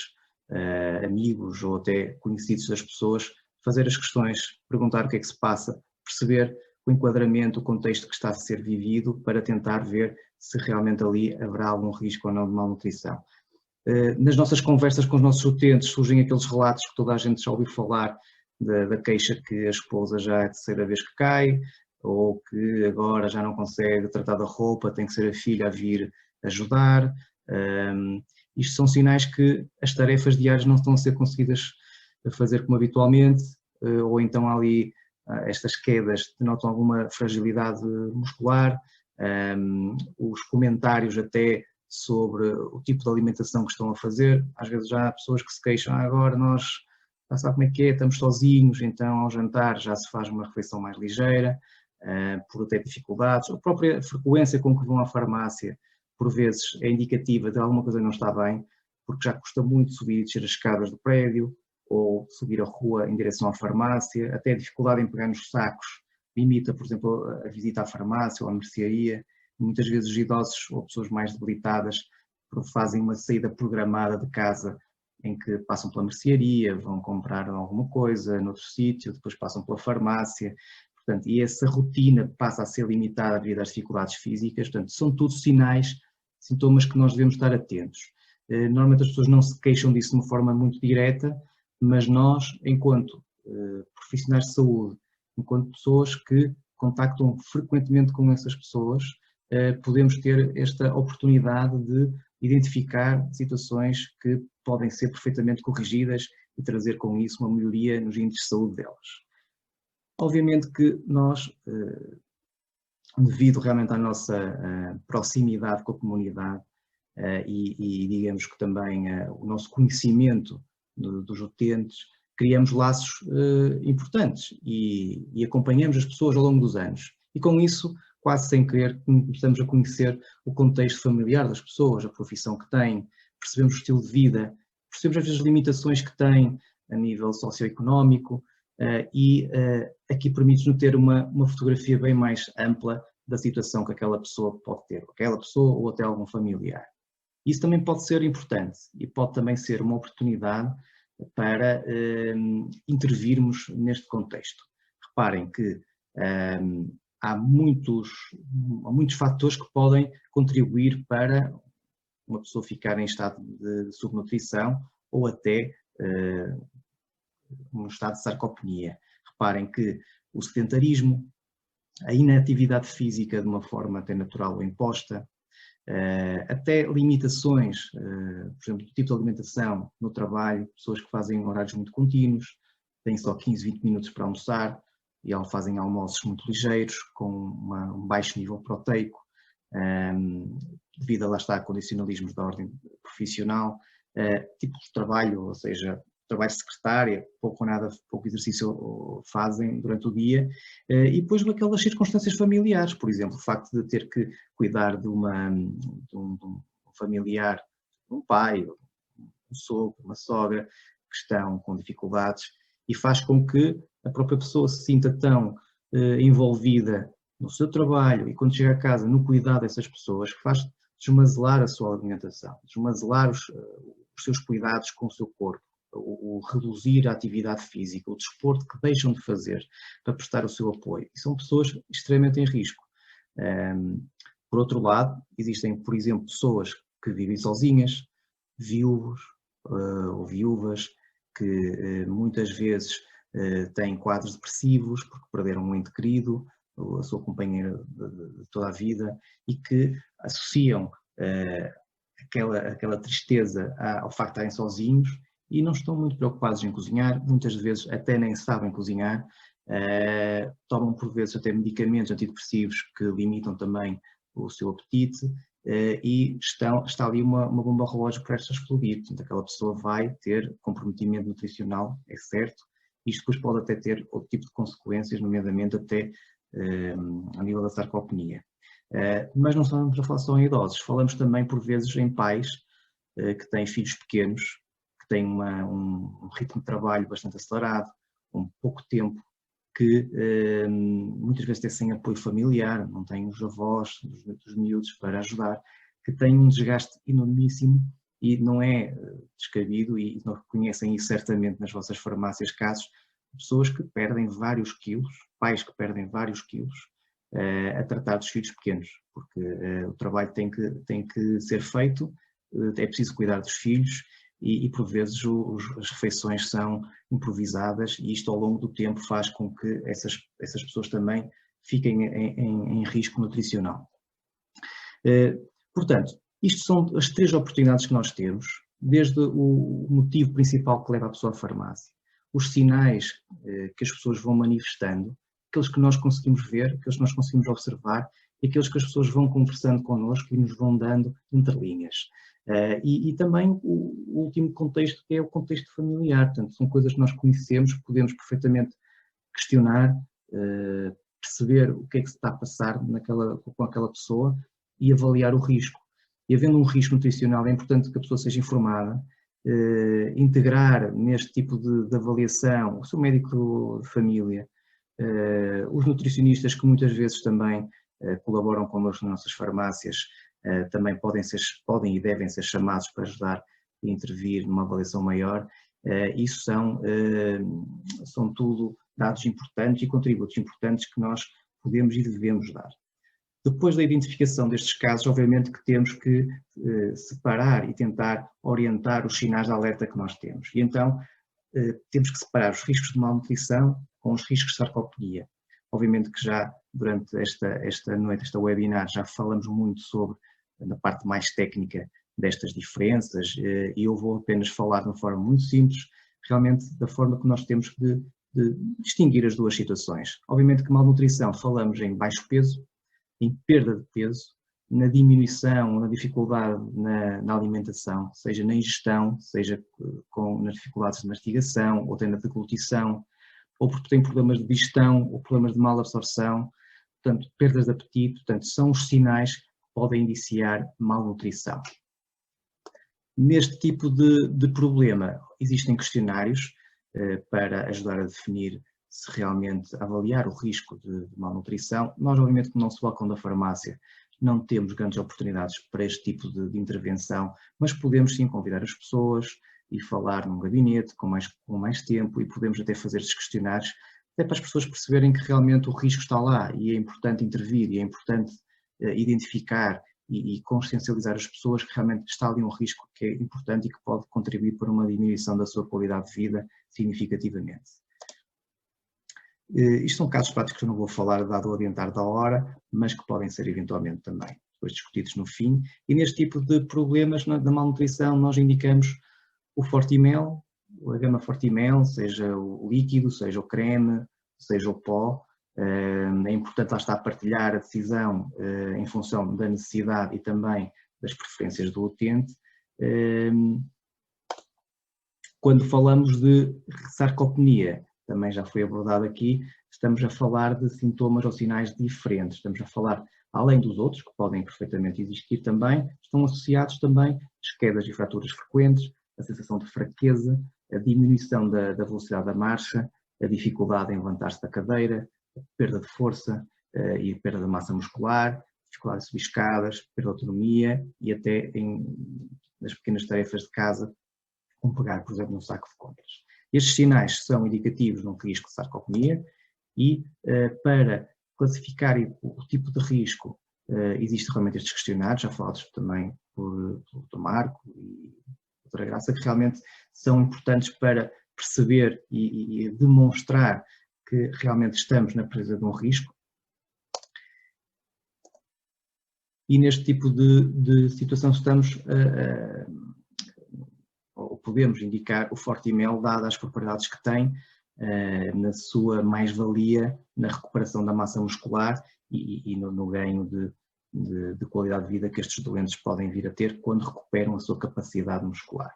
S7: amigos ou até conhecidos das pessoas, fazer as questões, perguntar o que é que se passa, perceber o enquadramento, o contexto que está a ser vivido para tentar ver se realmente ali haverá algum risco ou não de malnutrição. nas nossas conversas com os nossos utentes surgem aqueles relatos que toda a gente já ouviu falar, da queixa que a esposa já é a terceira vez que cai, ou que agora já não consegue tratar da roupa, tem que ser a filha a vir ajudar. Isto são sinais que as tarefas diárias não estão a ser conseguidas fazer como habitualmente, ou então há ali estas quedas denotam alguma fragilidade muscular, os comentários até sobre o tipo de alimentação que estão a fazer. Às vezes já há pessoas que se queixam, agora nós, já sabe como é que é, estamos sozinhos, então ao jantar já se faz uma refeição mais ligeira, por até dificuldades. A própria frequência com que vão à farmácia, por vezes, é indicativa de alguma coisa não está bem, porque já custa muito subir e descer as escadas do prédio, ou subir a rua em direção à farmácia, até a dificuldade em pegar nos sacos limita, por exemplo, a visita à farmácia ou à mercearia. Muitas vezes os idosos ou pessoas mais debilitadas fazem uma saída programada de casa em que passam pela mercearia, vão comprar alguma coisa noutro sítio, depois passam pela farmácia, portanto, e essa rotina passa a ser limitada devido às dificuldades físicas. Portanto, são tudo sinais, sintomas que nós devemos estar atentos. Normalmente as pessoas não se queixam disso de uma forma muito direta, mas nós, enquanto profissionais de saúde, enquanto pessoas que contactam frequentemente com essas pessoas, podemos ter esta oportunidade de identificar situações que podem ser perfeitamente corrigidas e trazer com isso uma melhoria nos índices de saúde delas. Obviamente que nós, devido realmente à nossa proximidade com a comunidade e digamos que também o nosso conhecimento dos utentes, criamos laços importantes e acompanhamos as pessoas ao longo dos anos. E com isso, quase sem querer, começamos a conhecer o contexto familiar das pessoas, a profissão que têm, percebemos o estilo de vida, percebemos às vezes as limitações que têm a nível socioeconómico e aqui permite-nos ter uma fotografia bem mais ampla da situação que aquela pessoa pode ter, aquela pessoa ou até algum familiar. Isso também pode ser importante e pode também ser uma oportunidade para intervirmos neste contexto. Reparem que há muitos fatores que podem contribuir para uma pessoa ficar em estado de subnutrição ou até um estado de sarcopenia. Reparem que o sedentarismo, a inatividade física de uma forma até natural ou imposta, até limitações, por exemplo, do tipo de alimentação no trabalho, pessoas que fazem horários muito contínuos, têm só 15, 20 minutos para almoçar e fazem almoços muito ligeiros, com um baixo nível proteico, devido a lá está condicionalismos da ordem profissional, tipos de trabalho, ou seja, trabalho de secretária, pouco ou nada, pouco exercício fazem durante o dia, e depois aquelas circunstâncias familiares, por exemplo, o facto de ter que cuidar de um familiar, um pai, um sogro, uma sogra, que estão com dificuldades, e faz com que a própria pessoa se sinta tão envolvida no seu trabalho e quando chega a casa no cuidado dessas pessoas, que faz desmazelar a sua alimentação, desmazelar os seus cuidados com o seu corpo, o reduzir a atividade física, o desporto que deixam de fazer para prestar o seu apoio. E são pessoas extremamente em risco. Por outro lado, existem, por exemplo, pessoas que vivem sozinhas, viúvos ou viúvas, que muitas vezes têm quadros depressivos porque perderam um ente querido, a sua companheira de toda a vida, e que associam aquela tristeza ao facto de estarem sozinhos e não estão muito preocupados em cozinhar, muitas vezes até nem sabem cozinhar, tomam por vezes até medicamentos antidepressivos que limitam também o seu apetite e está ali uma bomba relógio prestes a explodir. Portanto, aquela pessoa vai ter comprometimento nutricional, é certo, isto depois pode até ter outro tipo de consequências, nomeadamente até a nível da sarcopenia. Mas não estamos a falar só em idosos, falamos também por vezes em pais que têm filhos pequenos, que têm um ritmo de trabalho bastante acelerado, com pouco tempo, que muitas vezes têm sem apoio familiar, não têm os avós dos miúdos para ajudar, que têm um desgaste enormíssimo e não é descabido, e não reconhecem isso certamente nas vossas farmácias, casos de pessoas que perdem vários quilos, pais que perdem vários quilos a tratar dos filhos pequenos, porque o trabalho tem que ser feito é preciso cuidar dos filhos e por vezes as refeições são improvisadas e isto ao longo do tempo faz com que essas pessoas também fiquem em risco nutricional. Portanto, isto são as 3 oportunidades que nós temos, desde o motivo principal que leva a pessoa à farmácia, os sinais que as pessoas vão manifestando, aqueles que nós conseguimos ver, aqueles que nós conseguimos observar e aqueles que as pessoas vão conversando connosco e nos vão dando entre linhas. E também o último contexto, que é o contexto familiar, portanto, são coisas que nós conhecemos, podemos perfeitamente questionar, perceber o que é que se está a passar com aquela pessoa e avaliar o risco. E havendo um risco nutricional, é importante que a pessoa seja informada, integrar neste tipo de avaliação o seu médico de família, os nutricionistas que muitas vezes também colaboram connosco nas nossas farmácias, também podem e devem ser chamados para ajudar a intervir numa avaliação maior. Isso são tudo dados importantes e contributos importantes que nós podemos e devemos dar. Depois da identificação destes casos, obviamente que temos que separar e tentar orientar os sinais de alerta que nós temos. E então temos que separar os riscos de malnutrição com os riscos de sarcopenia. Obviamente que já durante esta noite, esta webinar, já falamos muito sobre a parte mais técnica destas diferenças e eu vou apenas falar de uma forma muito simples, realmente da forma que nós temos de distinguir as duas situações. Obviamente que malnutrição falamos em baixo peso, em perda de peso, na diminuição, na dificuldade na alimentação, seja na ingestão, seja nas dificuldades de mastigação, ou tem na deglutição, ou porque tem problemas de digestão, ou problemas de malabsorção, portanto, perdas de apetite, portanto, são os sinais que podem indiciar malnutrição. Neste tipo de problema, existem questionários para ajudar a definir se realmente avaliar o risco de malnutrição. Nós, obviamente, no nosso balcão da farmácia, não temos grandes oportunidades para este tipo de intervenção, mas podemos sim convidar as pessoas e falar num gabinete com mais tempo e podemos até fazer estes questionários, até para as pessoas perceberem que realmente o risco está lá e é importante intervir e é importante identificar e consciencializar as pessoas que realmente está ali um risco que é importante e que pode contribuir para uma diminuição da sua qualidade de vida significativamente. Isto são casos práticos que eu não vou falar dado o adiantar da hora, mas que podem ser eventualmente também depois discutidos no fim. E neste tipo de problemas da malnutrição nós indicamos o Fortimel, a gama Fortimel, seja o líquido, seja o creme, seja o pó. É importante lá estar a partilhar a decisão em função da necessidade e também das preferências do utente. Quando falamos de sarcopenia, também já foi abordado aqui, estamos a falar de sintomas ou sinais diferentes. Estamos a falar, além dos outros, que podem perfeitamente existir também, estão associados também as quedas e fraturas frequentes, a sensação de fraqueza, a diminuição da velocidade da marcha, a dificuldade em levantar-se da cadeira, a perda de força e perda de massa muscular, dificuldade de subir escadas, perda de autonomia e até nas pequenas tarefas de casa, como pegar, por exemplo, num saco de compras. Estes sinais são indicativos de um risco de sarcopenia e para classificar o tipo de risco existem realmente estes questionários, já falados também pelo Dr. Marco e a Dra. Graça, que realmente são importantes para perceber e demonstrar que realmente estamos na presença de um risco. E neste tipo de situação estamos ou podemos indicar o Fortimel, dadas as propriedades que tem na sua mais-valia na recuperação da massa muscular e no ganho de qualidade de vida que estes doentes podem vir a ter quando recuperam a sua capacidade muscular.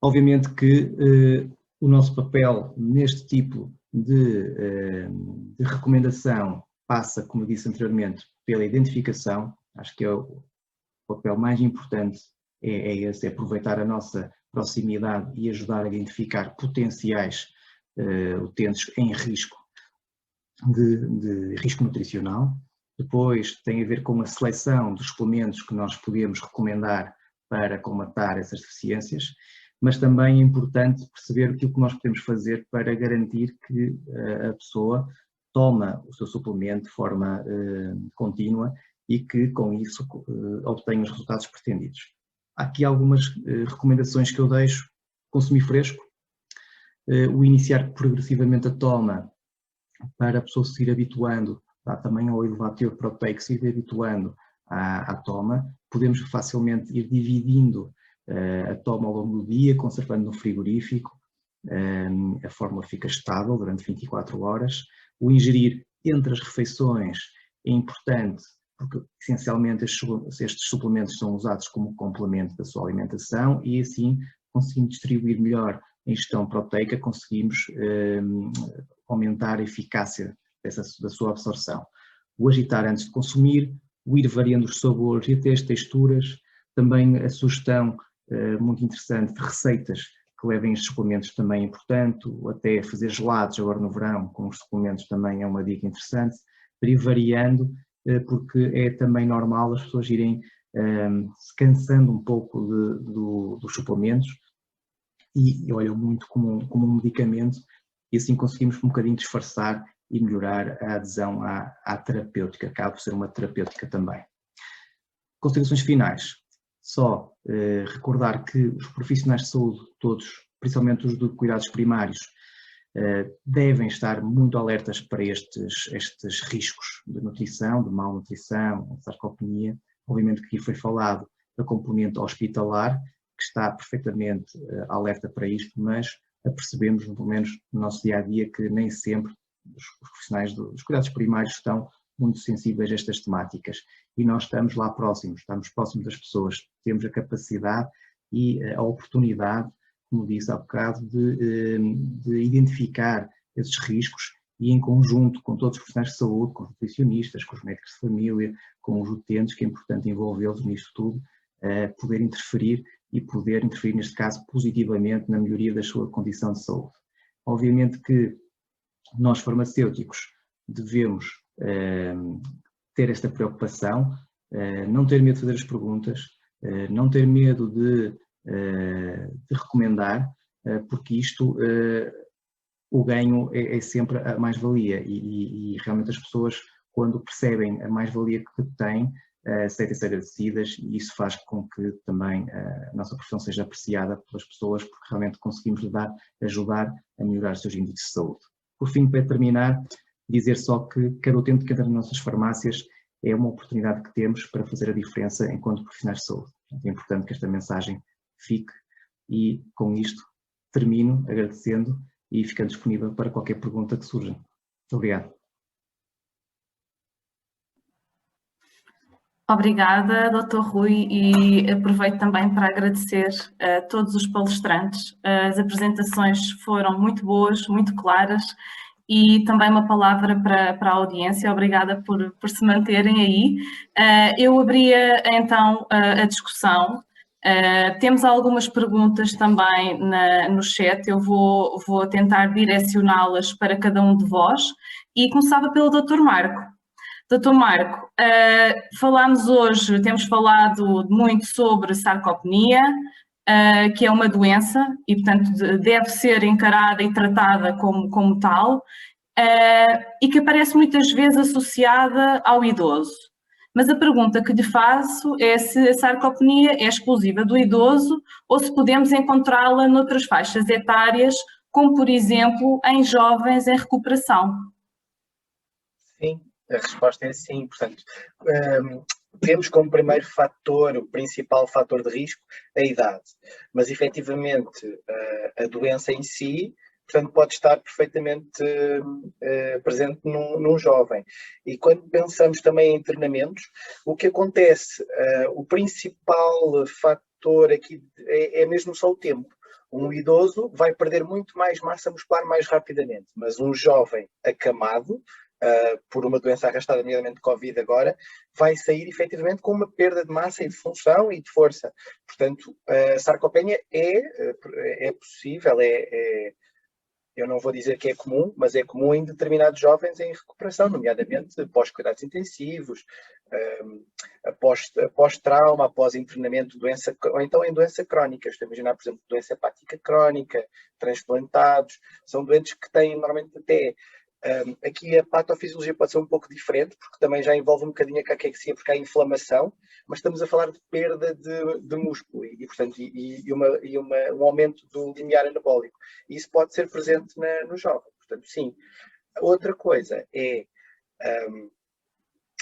S7: Obviamente que o nosso papel neste tipo de recomendação passa, como disse anteriormente, pela identificação. Acho que é o papel mais importante é esse, é aproveitar a nossa proximidade e ajudar a identificar potenciais utentes em risco de risco nutricional. Depois tem a ver com a seleção dos suplementos que nós podemos recomendar para colmatar essas deficiências, mas também é importante perceber aquilo que nós podemos fazer para garantir que a pessoa toma o seu suplemento de forma contínua e que com isso obtenham os resultados pretendidos. Há aqui algumas recomendações que eu deixo: consumir fresco, o iniciar progressivamente a toma para a pessoa se ir habituando, também ao elevado teor proteico, se ir habituando à toma. Podemos facilmente ir dividindo a toma ao longo do dia, conservando no frigorífico, a fórmula fica estável durante 24 horas. O ingerir entre as refeições é importante, porque essencialmente estes suplementos são usados como complemento da sua alimentação e assim, conseguindo distribuir melhor a ingestão proteica, conseguimos aumentar a eficácia da sua absorção. O agitar antes de consumir, o ir variando os sabores e até as texturas, também a sugestão muito interessante de receitas que levem estes suplementos também é importante, até fazer gelados agora no verão com os suplementos também é uma dica interessante, para ir variando, porque é também normal as pessoas irem se cansando um pouco dos suplementos e olham muito como um medicamento, e assim conseguimos um bocadinho disfarçar e melhorar a adesão à terapêutica, acaba por ser uma terapêutica também. Considerações finais. Só recordar que os profissionais de saúde todos, principalmente os de cuidados primários, devem estar muito alertas para estes riscos de nutrição, de malnutrição, de sarcopenia. Obviamente que aqui foi falado da componente hospitalar, que está perfeitamente alerta para isto, mas apercebemos, pelo menos no nosso dia-a-dia, que nem sempre os profissionais dos cuidados primários estão muito sensíveis a estas temáticas. E nós estamos lá próximos, estamos próximos das pessoas, temos a capacidade e a oportunidade, como disse há bocado, de identificar esses riscos e em conjunto com todos os profissionais de saúde, com os nutricionistas, com os médicos de família, com os utentes, que é importante envolvê-los nisto tudo, poder interferir e poder interferir, neste caso, positivamente na melhoria da sua condição de saúde. Obviamente que nós, farmacêuticos, devemos ter esta preocupação, não ter medo de fazer as perguntas, não ter medo de recomendar, porque isto, o ganho é sempre a mais-valia e realmente as pessoas, quando percebem a mais-valia que têm, sentem-se agradecidas e isso faz com que também a nossa profissão seja apreciada pelas pessoas, porque realmente conseguimos ajudar a melhorar os seus índices de saúde. Por fim, para terminar, dizer só que cada utente que entra nas nossas farmácias é uma oportunidade que temos para fazer a diferença enquanto profissionais de saúde. É importante que esta mensagem fique e com isto termino agradecendo e ficando disponível para qualquer pergunta que surja. Muito obrigado.
S2: Obrigada, Dr. Rui, e aproveito também para agradecer a todos os palestrantes. As apresentações foram muito boas, muito claras, e também uma palavra para a audiência. Obrigada por se manterem aí. Eu abria então a discussão. Temos algumas perguntas também no chat, eu vou tentar direcioná-las para cada um de vós e começava pelo Dr. Marco. Dr. Marco, temos falado muito sobre sarcopenia, que é uma doença e, portanto, deve ser encarada e tratada como tal, e que aparece muitas vezes associada ao idoso. Mas a pergunta que lhe faço é se a sarcopenia é exclusiva do idoso ou se podemos encontrá-la noutras faixas etárias, como, por exemplo, em jovens em recuperação.
S3: Sim, a resposta é sim. Portanto, temos como primeiro fator, o principal fator de risco, a idade. Mas, efetivamente, a doença em si, portanto, pode estar perfeitamente presente num jovem. E quando pensamos também em treinamentos, o que acontece, o principal fator aqui é mesmo só o tempo. Um idoso vai perder muito mais massa muscular mais rapidamente, mas um jovem acamado, por uma doença arrastada, nomeadamente Covid agora, vai sair efetivamente com uma perda de massa e de função e de força. Portanto, a sarcopenia é possível, eu não vou dizer que é comum, mas é comum em determinados jovens em recuperação, nomeadamente após cuidados intensivos, após trauma, após internamento, ou então em doença crónica. Estou a imaginar, por exemplo, doença hepática crónica, transplantados, são doentes que têm normalmente até Aqui a patofisiologia pode ser um pouco diferente, porque também já envolve um bocadinho a caquexia, porque há inflamação, mas estamos a falar de perda de músculo e portanto, um aumento do limiar anabólico. E isso pode ser presente no jovem. Portanto, sim. Outra coisa é,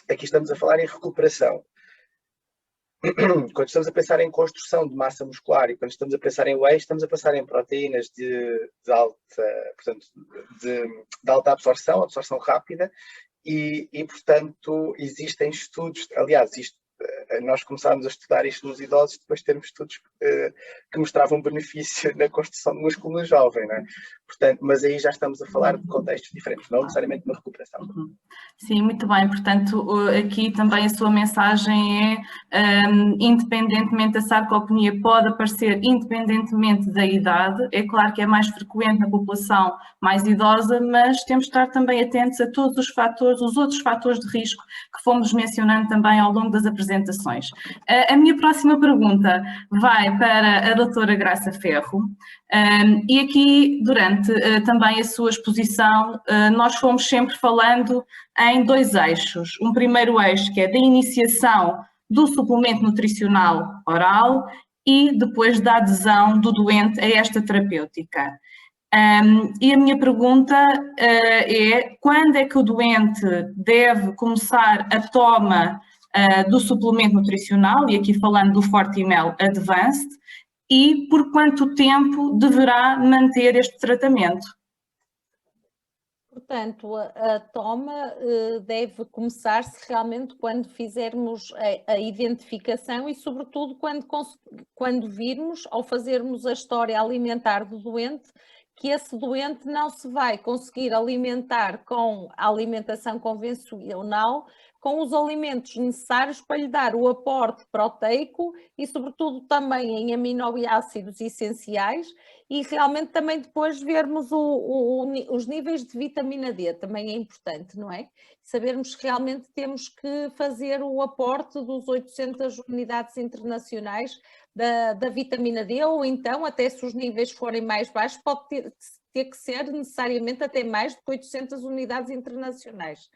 S3: aqui estamos a falar em recuperação. Quando estamos a pensar em construção de massa muscular e quando estamos a pensar em whey, estamos a pensar em proteínas de alta absorção rápida e, portanto, existem estudos, aliás, nós começámos a estudar isto nos idosos depois de termos estudos que mostravam benefício na construção de músculo no jovem, não é? Portanto, mas aí já estamos a falar de contextos diferentes, não necessariamente uma recuperação.
S2: Sim, muito bem. Portanto, aqui também a sua mensagem é, independentemente da sarcopenia, pode aparecer independentemente da idade. É claro que é mais frequente na população mais idosa, mas temos de estar também atentos a todos os fatores, os outros fatores de risco que fomos mencionando também ao longo das apresentações. A minha próxima pergunta vai para a doutora Graça Ferro. E aqui, durante também a sua exposição, nós fomos sempre falando em dois eixos. Um primeiro eixo que é da iniciação do suplemento nutricional oral e depois da adesão do doente a esta terapêutica. E a minha pergunta é quando é que o doente deve começar a toma do suplemento nutricional, e aqui falando do Fortimel Advanced, e por quanto tempo deverá manter este tratamento?
S5: Portanto, a toma deve começar-se realmente quando fizermos a identificação e, sobretudo, quando virmos, ao fazermos a história alimentar do doente, que esse doente não se vai conseguir alimentar com a alimentação convencional, com os alimentos necessários para lhe dar o aporte proteico e, sobretudo, também em aminoácidos essenciais, e realmente também depois vermos os níveis de vitamina D, também é importante, não é? Sabermos que realmente temos que fazer o aporte dos 800 unidades internacionais da vitamina D, ou então, até se os níveis forem mais baixos, pode ter que ser necessariamente até mais de 800 unidades internacionais.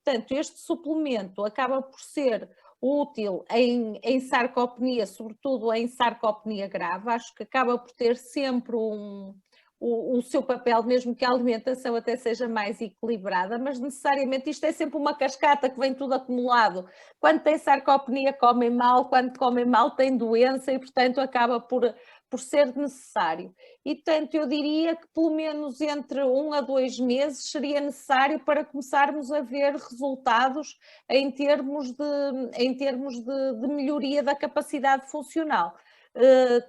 S5: Portanto, este suplemento acaba por ser útil em sarcopenia, sobretudo em sarcopenia grave. Acho que acaba por ter sempre o seu papel, mesmo que a alimentação até seja mais equilibrada, mas necessariamente isto é sempre uma cascata que vem tudo acumulado. Quando tem sarcopenia comem mal, quando comem mal tem doença e, portanto, acaba por ser necessário. E, portanto, eu diria que pelo menos entre 1 a 2 meses seria necessário para começarmos a ver resultados em termos de melhoria da capacidade funcional.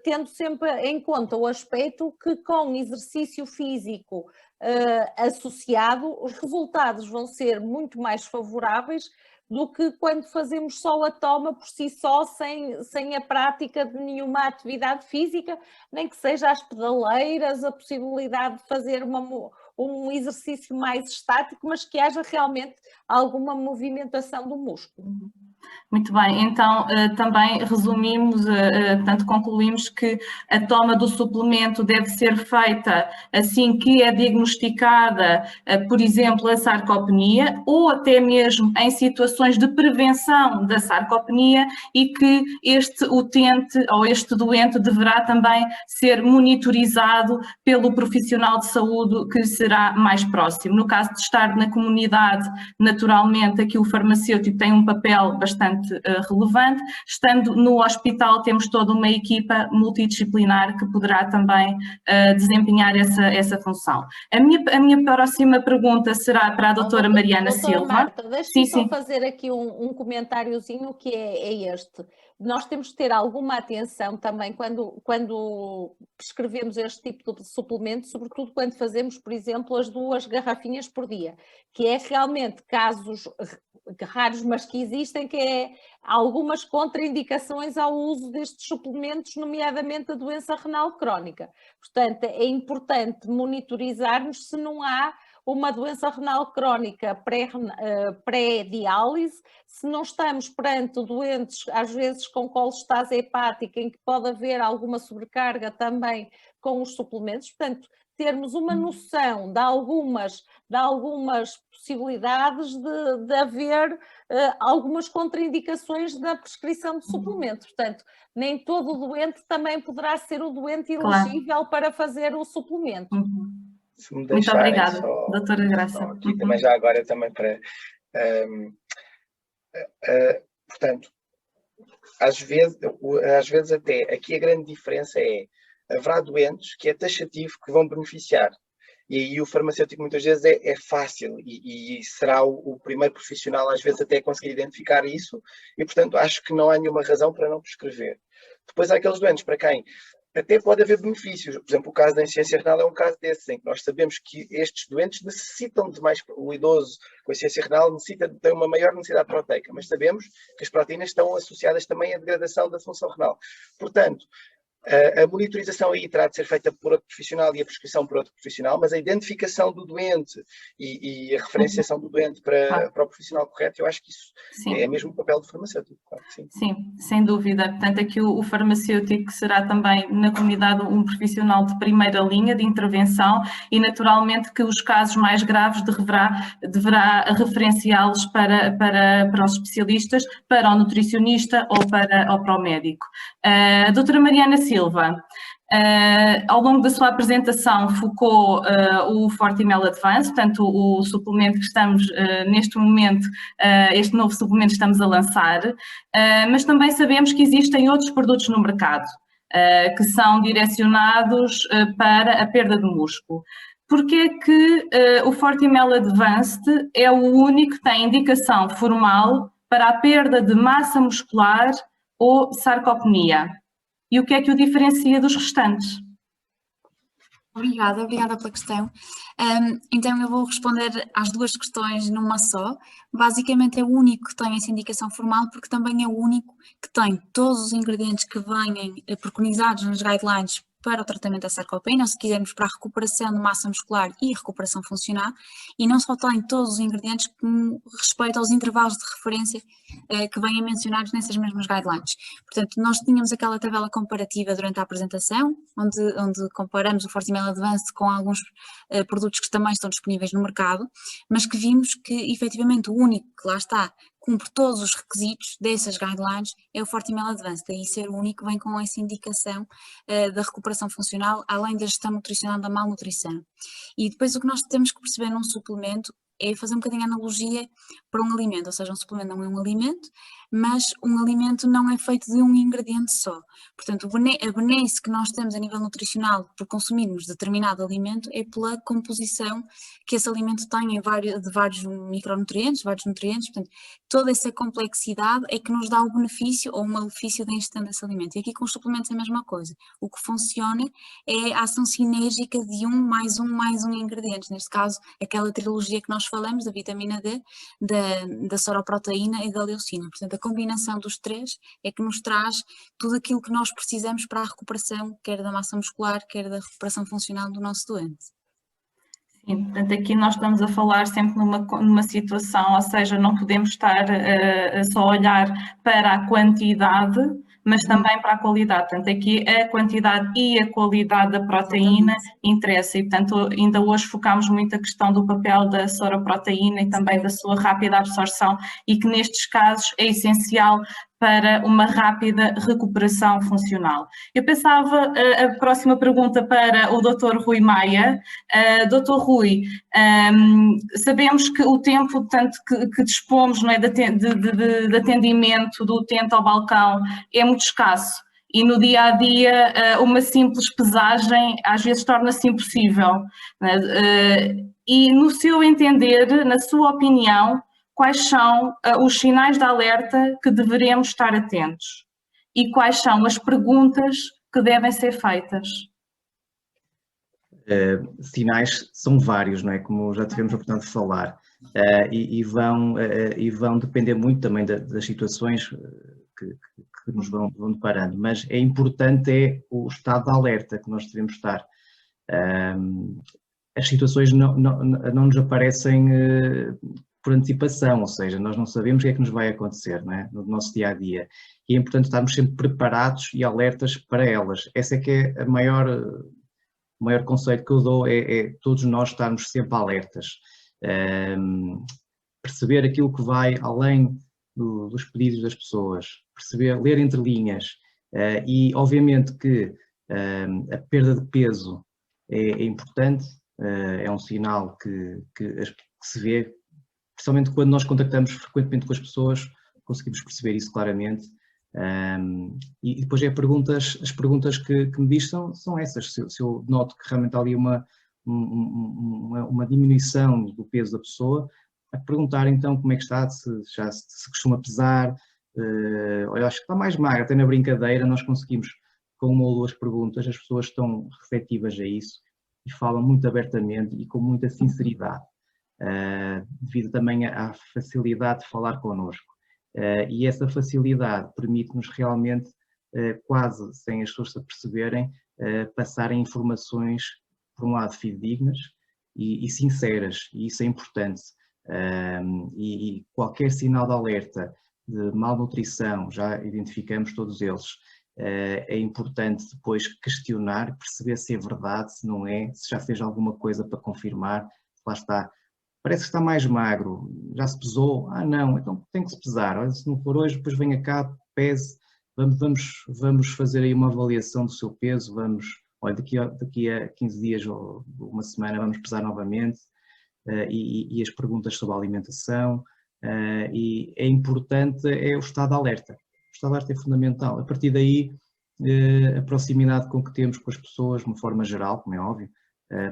S5: Tendo sempre em conta o aspecto que com exercício físico associado, os resultados vão ser muito mais favoráveis do que quando fazemos só a toma por si só, sem a prática de nenhuma atividade física, nem que seja as pedaleiras, a possibilidade de fazer um exercício mais estático, mas que haja realmente alguma movimentação do músculo.
S2: Muito bem, então também resumimos, portanto concluímos que a toma do suplemento deve ser feita assim que é diagnosticada, por exemplo, a sarcopenia, ou até mesmo em situações de prevenção da sarcopenia, e que este utente ou este doente deverá também ser monitorizado pelo profissional de saúde que será mais próximo. No caso de estar na comunidade, naturalmente aqui o farmacêutico tem um papel bastante relevante. Estando no hospital temos toda uma equipa multidisciplinar que poderá também desempenhar essa função. A minha próxima pergunta será para a doutora Mariana Silva.
S5: Marta, deixe-me só fazer aqui um comentáriozinho que é este. Nós temos que ter alguma atenção também quando prescrevemos este tipo de suplemento, sobretudo quando fazemos, por exemplo, as 2 garrafinhas por dia, que é realmente casos raros, mas que existem, que é algumas contraindicações ao uso destes suplementos, nomeadamente a doença renal crónica. Portanto, é importante monitorizarmos se não há uma doença renal crónica pré-diálise, se não estamos perante doentes, às vezes com colestase hepática, em que pode haver alguma sobrecarga também com os suplementos. Portanto, termos uma noção de algumas possibilidades de haver algumas contraindicações da prescrição de suplemento. Portanto, nem todo doente também poderá ser o doente elegível para fazer o suplemento.
S3: Se me
S2: Muito obrigada,
S3: só,
S2: doutora Graça.
S3: aqui também já agora também para... portanto, às vezes até aqui a grande diferença é haverá doentes que é taxativo que vão beneficiar. E aí o farmacêutico muitas vezes é fácil e será o primeiro profissional às vezes até a conseguir identificar isso e, portanto, acho que não há nenhuma razão para não prescrever. Depois há aqueles doentes para quem até pode haver benefícios. Por exemplo, o caso da insuficiência renal é um caso desses, em que nós sabemos que estes doentes necessitam de mais, o idoso com insuficiência renal tem uma maior necessidade proteica, mas sabemos que as proteínas estão associadas também à degradação da função renal. Portanto, a monitorização aí terá de ser feita por outro profissional e a prescrição por outro profissional, mas a identificação do doente e a referenciação do doente para o profissional correto, eu acho que isso é mesmo o papel do farmacêutico. Claro que sim.
S2: Sim, sem dúvida. Portanto, aqui o farmacêutico será também na comunidade um profissional de primeira linha de intervenção e naturalmente que os casos mais graves deverá referenciá-los para os especialistas, para o nutricionista ou para o médico. Doutora Mariana Silva, ao longo da sua apresentação focou o Fortimel Advance, portanto o suplemento que estamos neste momento, este novo suplemento estamos a lançar, mas também sabemos que existem outros produtos no mercado que são direcionados para a perda de músculo. Porque é que o Fortimel Advanced é o único que tem indicação formal para a perda de massa muscular ou sarcopenia? E o que é que o diferencia dos restantes?
S6: Obrigada pela questão. Então eu vou responder às duas questões numa só. Basicamente é o único que tem essa indicação formal porque também é o único que tem todos os ingredientes que venham preconizados nas guidelines para o tratamento da sarcopenia, se quisermos para a recuperação de massa muscular e recuperação funcional, e não só tem todos os ingredientes com respeito aos intervalos de referência que vêm mencionados nessas mesmas guidelines. Portanto, nós tínhamos aquela tabela comparativa durante a apresentação, onde comparamos o Fortimel Advanced com alguns produtos que também estão disponíveis no mercado, mas que vimos que efetivamente o único que lá está cumpre todos os requisitos dessas guidelines é o Fortimel Advanced, daí ser o único que vem com essa indicação da recuperação funcional, além da gestão nutricional da malnutrição. E depois o que nós temos que perceber num suplemento é fazer um bocadinho a analogia para um alimento, ou seja, um suplemento não é um alimento, mas um alimento não é feito de um ingrediente só. Portanto, a benesse que nós temos a nível nutricional por consumirmos determinado alimento é pela composição que esse alimento tem de vários micronutrientes, vários nutrientes, portanto, toda essa complexidade é que nos dá o benefício ou o malefício da ingestão desse alimento. E aqui com os suplementos é a mesma coisa. O que funciona é a ação sinérgica de um mais um ingrediente, neste caso, aquela trilogia que nós falamos da vitamina D, da soroproteína e da leucina. Portanto, a combinação dos três é que nos traz tudo aquilo que nós precisamos para a recuperação, quer da massa muscular, quer da recuperação funcional do nosso doente.
S2: Sim, portanto, aqui nós estamos a falar sempre numa situação, ou seja, não podemos estar só a olhar para a quantidade, mas também para a qualidade. Portanto, aqui a quantidade e a qualidade da proteína interessa e, portanto, ainda hoje focámos muito a questão do papel da soroproteína e também da sua rápida absorção e que nestes casos é essencial para uma rápida recuperação funcional. Eu pensava a próxima pergunta para o Dr. Rui Maia. Dr. Rui, sabemos que o tempo tanto que dispomos, não é, de atendimento do utente ao balcão é muito escasso e no dia-a-dia uma simples pesagem às vezes torna-se impossível. E no seu entender, na sua opinião, quais são os sinais de alerta que deveremos estar atentos? E quais são as perguntas que devem ser feitas?
S7: Sinais são vários, não é? Como já tivemos a oportunidade de falar, e vão depender muito também das situações que nos vão deparando, mas é importante o estado de alerta que nós devemos estar. As situações não nos aparecem por antecipação, ou seja, nós não sabemos o que é que nos vai acontecer, não é? No nosso dia-a-dia. E é importante estarmos sempre preparados e alertas para elas. Essa é que é a maior o maior conselho que eu dou é todos nós estarmos sempre alertas, perceber aquilo que vai além dos pedidos das pessoas, perceber, ler entre linhas, e obviamente que a perda de peso é importante, é um sinal que se vê, principalmente quando nós contactamos frequentemente com as pessoas, conseguimos perceber isso claramente. E depois as perguntas que me diz são essas. Se eu noto que realmente há ali uma diminuição do peso da pessoa, a perguntar então como é que está, se costuma pesar, eu acho que está mais magra, até na brincadeira nós conseguimos, com uma ou duas perguntas, as pessoas estão receptivas a isso e falam muito abertamente e com muita sinceridade, devido também à facilidade de falar connosco. E essa facilidade permite-nos realmente, quase sem as pessoas se aperceberem, passarem informações, por um lado, fidedignas e sinceras, e isso é importante. E qualquer sinal de alerta de malnutrição, já identificamos todos eles, é importante depois questionar, perceber se é verdade, se não é, se já fez alguma coisa para confirmar, lá está. Parece que está mais magro, já se pesou? Ah não, então tem que se pesar, olha, se não for hoje, depois venha cá, pese, vamos fazer aí uma avaliação do seu peso, olha, daqui a 15 dias ou uma semana vamos pesar novamente, e as perguntas sobre a alimentação, e é importante, o estado de alerta. O estado de alerta é fundamental. A partir daí, a proximidade com que temos com as pessoas, de uma forma geral, como é óbvio,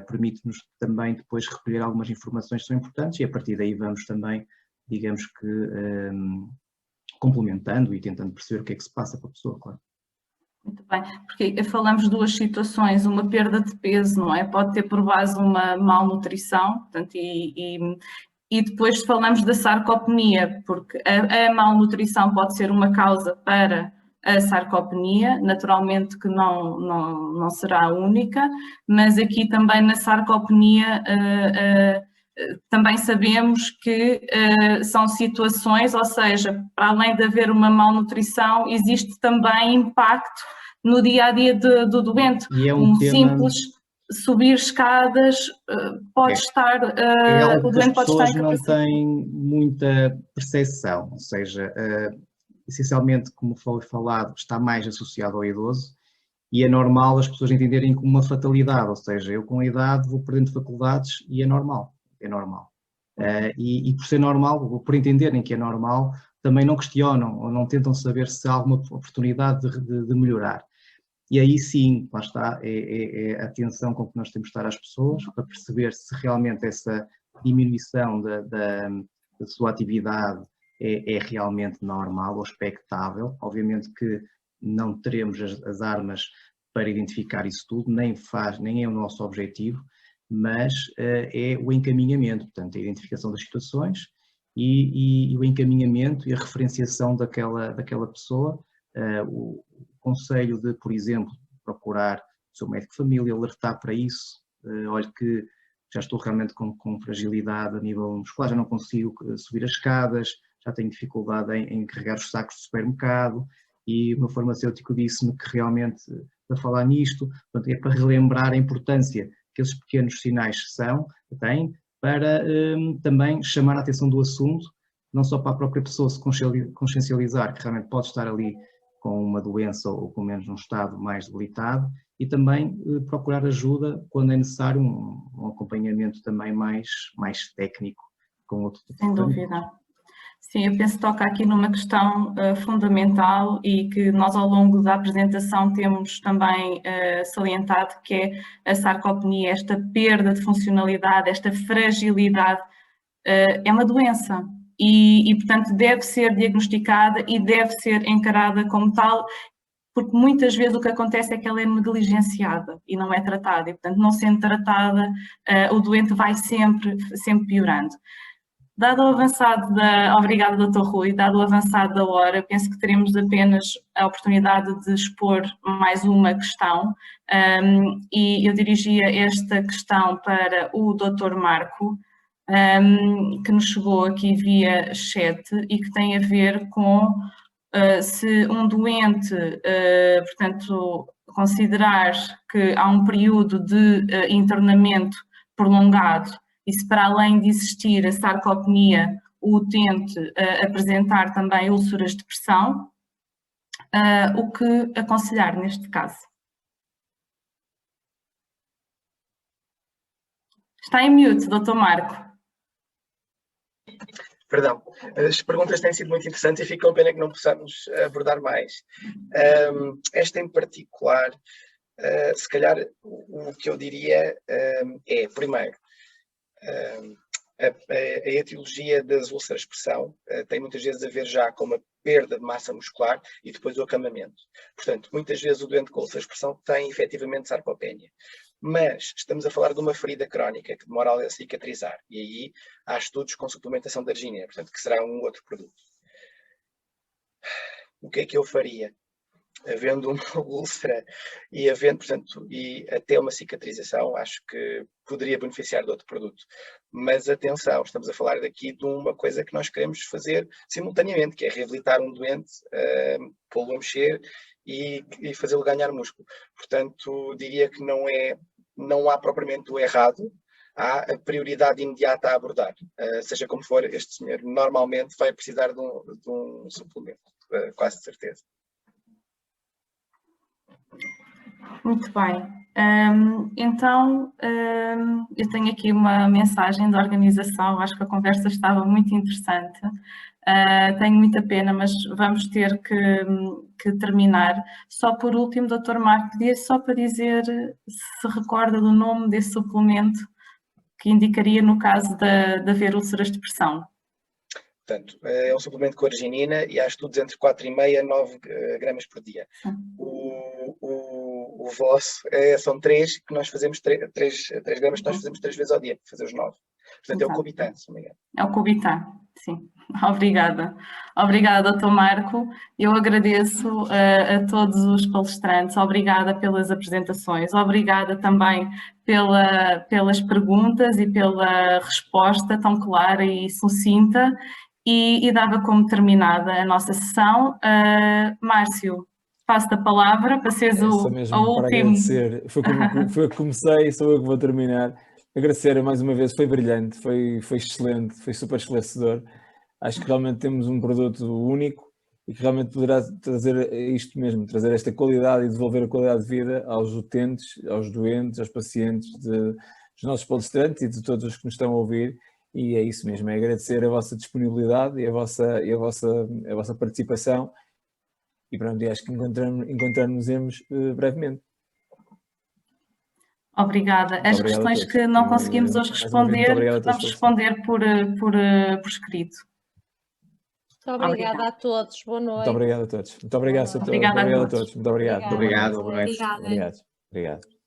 S7: permite-nos também depois recolher algumas informações que são importantes, e a partir daí vamos também, digamos que, complementando e tentando perceber o que é que se passa com a pessoa, claro.
S2: Muito bem, porque falamos de duas situações, uma perda de peso, não é? Pode ter por base uma malnutrição, portanto, e depois falamos da sarcopenia, porque a malnutrição pode ser uma causa para a sarcopenia, naturalmente que não será a única, mas aqui também na sarcopenia também sabemos que são situações, ou seja, para além de haver uma malnutrição, existe também impacto no dia-a-dia do doente.
S7: E é um tema...
S2: simples subir escadas pode estar,
S7: algo
S2: o doente pode estar
S7: incapacitado. As pessoas não têm muita percepção, ou seja, essencialmente, como foi falado, está mais associado ao idoso, e é normal as pessoas entenderem como uma fatalidade, ou seja, eu com a idade vou perdendo faculdades e é normal. E por ser normal, por entenderem que é normal, também não questionam ou não tentam saber se há alguma oportunidade de melhorar. E aí sim, lá está, é a atenção com que nós temos de estar às pessoas, para perceber se realmente essa diminuição da sua atividade é realmente normal ou expectável. Obviamente que não teremos as armas para identificar isso tudo, nem é o nosso objetivo, mas é o encaminhamento, portanto, a identificação das situações e o encaminhamento e a referenciação daquela pessoa, o conselho de, por exemplo, procurar o seu médico de família, alertar para isso, olha que já estou realmente com fragilidade a nível muscular, já não consigo subir as escadas, já tenho dificuldade em carregar os sacos do supermercado, e o meu farmacêutico disse-me que realmente, para falar nisto, portanto, é para relembrar a importância que esses pequenos sinais têm, para também chamar a atenção do assunto, não só para a própria pessoa se consciencializar que realmente pode estar ali com uma doença ou com menos num estado mais debilitado, e também procurar ajuda quando é necessário um acompanhamento também mais técnico com outro tipo de
S2: Sem dúvida. Sim, eu penso que toca aqui numa questão fundamental e que nós ao longo da apresentação temos também salientado, que é a sarcopenia, esta perda de funcionalidade, esta fragilidade, é uma doença e, portanto, deve ser diagnosticada e deve ser encarada como tal, porque muitas vezes o que acontece é que ela é negligenciada e não é tratada, e, portanto, não sendo tratada, o doente vai sempre piorando. Dado o avançado obrigada, Dr. Rui, dado o avançado da hora, penso que teremos apenas a oportunidade de expor mais uma questão, e eu dirigia esta questão para o Dr. Marco, que nos chegou aqui via chat e que tem a ver com se um doente, portanto, considerar que há um período de internamento prolongado e se para além de existir a sarcopenia, o utente apresentar também úlceras de pressão, o que aconselhar neste caso? Está em mute, Dr. Marco.
S3: Perdão, as perguntas têm sido muito interessantes e fico com pena que não possamos abordar mais. Esta em particular, se calhar o que eu diria é, primeiro, a etiologia das úlceras de pressão tem muitas vezes a ver já com uma perda de massa muscular e depois o acamamento. Portanto, muitas vezes o doente com úlceras de pressão tem efetivamente sarcopenia. Mas estamos a falar de uma ferida crónica que demora a cicatrizar e aí há estudos com suplementação de arginina, portanto que será um outro produto. O que é que eu faria? Havendo uma úlcera e havendo, portanto, e até uma cicatrização, acho que poderia beneficiar de outro produto. Mas atenção, estamos a falar daqui de uma coisa que nós queremos fazer simultaneamente, que é reabilitar um doente, pô-lo a mexer e fazê-lo ganhar músculo. Portanto, diria que não há propriamente o errado, há a prioridade imediata a abordar. Seja como for, este senhor normalmente vai precisar de um suplemento, quase de certeza.
S2: Muito bem. Então, eu tenho aqui uma mensagem da organização, acho que a conversa estava muito interessante. Tenho muita pena, mas vamos ter que terminar. Só por último, Dr. Marco, pedia só para dizer se recorda do nome desse suplemento que indicaria no caso de haver úlceras de pressão.
S3: Portanto, é um suplemento com arginina e há estudos entre 4,5 a 9 gramas por dia. O vosso são 3 que nós fazemos, 3 gramas que nós fazemos 3 vezes ao dia, para fazer os 9. Portanto,
S2: Exato.
S3: É o Cobitan, se não me engano.
S2: É o Cobitan, sim. Obrigada. Obrigada, Dr. Marco. Eu agradeço a todos os palestrantes. Obrigada pelas apresentações. Obrigada também pelas perguntas e pela resposta tão clara e sucinta. E dava como terminada a nossa sessão. Márcio, passo-te a palavra para seres o último.
S1: Para agradecer. Foi que comecei, sou eu que vou terminar. Agradecer mais uma vez, foi brilhante, foi excelente, foi super esclarecedor. Acho que realmente temos um produto único e que realmente poderá trazer isto mesmo, trazer esta qualidade e devolver a qualidade de vida aos utentes, aos doentes, aos pacientes, dos nossos palestrantes e de todos os que nos estão a ouvir. E é isso mesmo, é agradecer a vossa disponibilidade e a vossa participação. E pronto, acho que encontrar-nos-emos brevemente.
S2: Obrigada. As questões que não conseguimos hoje responder, vamos responder por escrito.
S5: Muito obrigada a todos. Boa noite.
S1: Muito obrigado a todos. Muito obrigado a todos. Muito obrigado.
S3: Obrigado.
S6: Obrigada.
S1: Obrigado.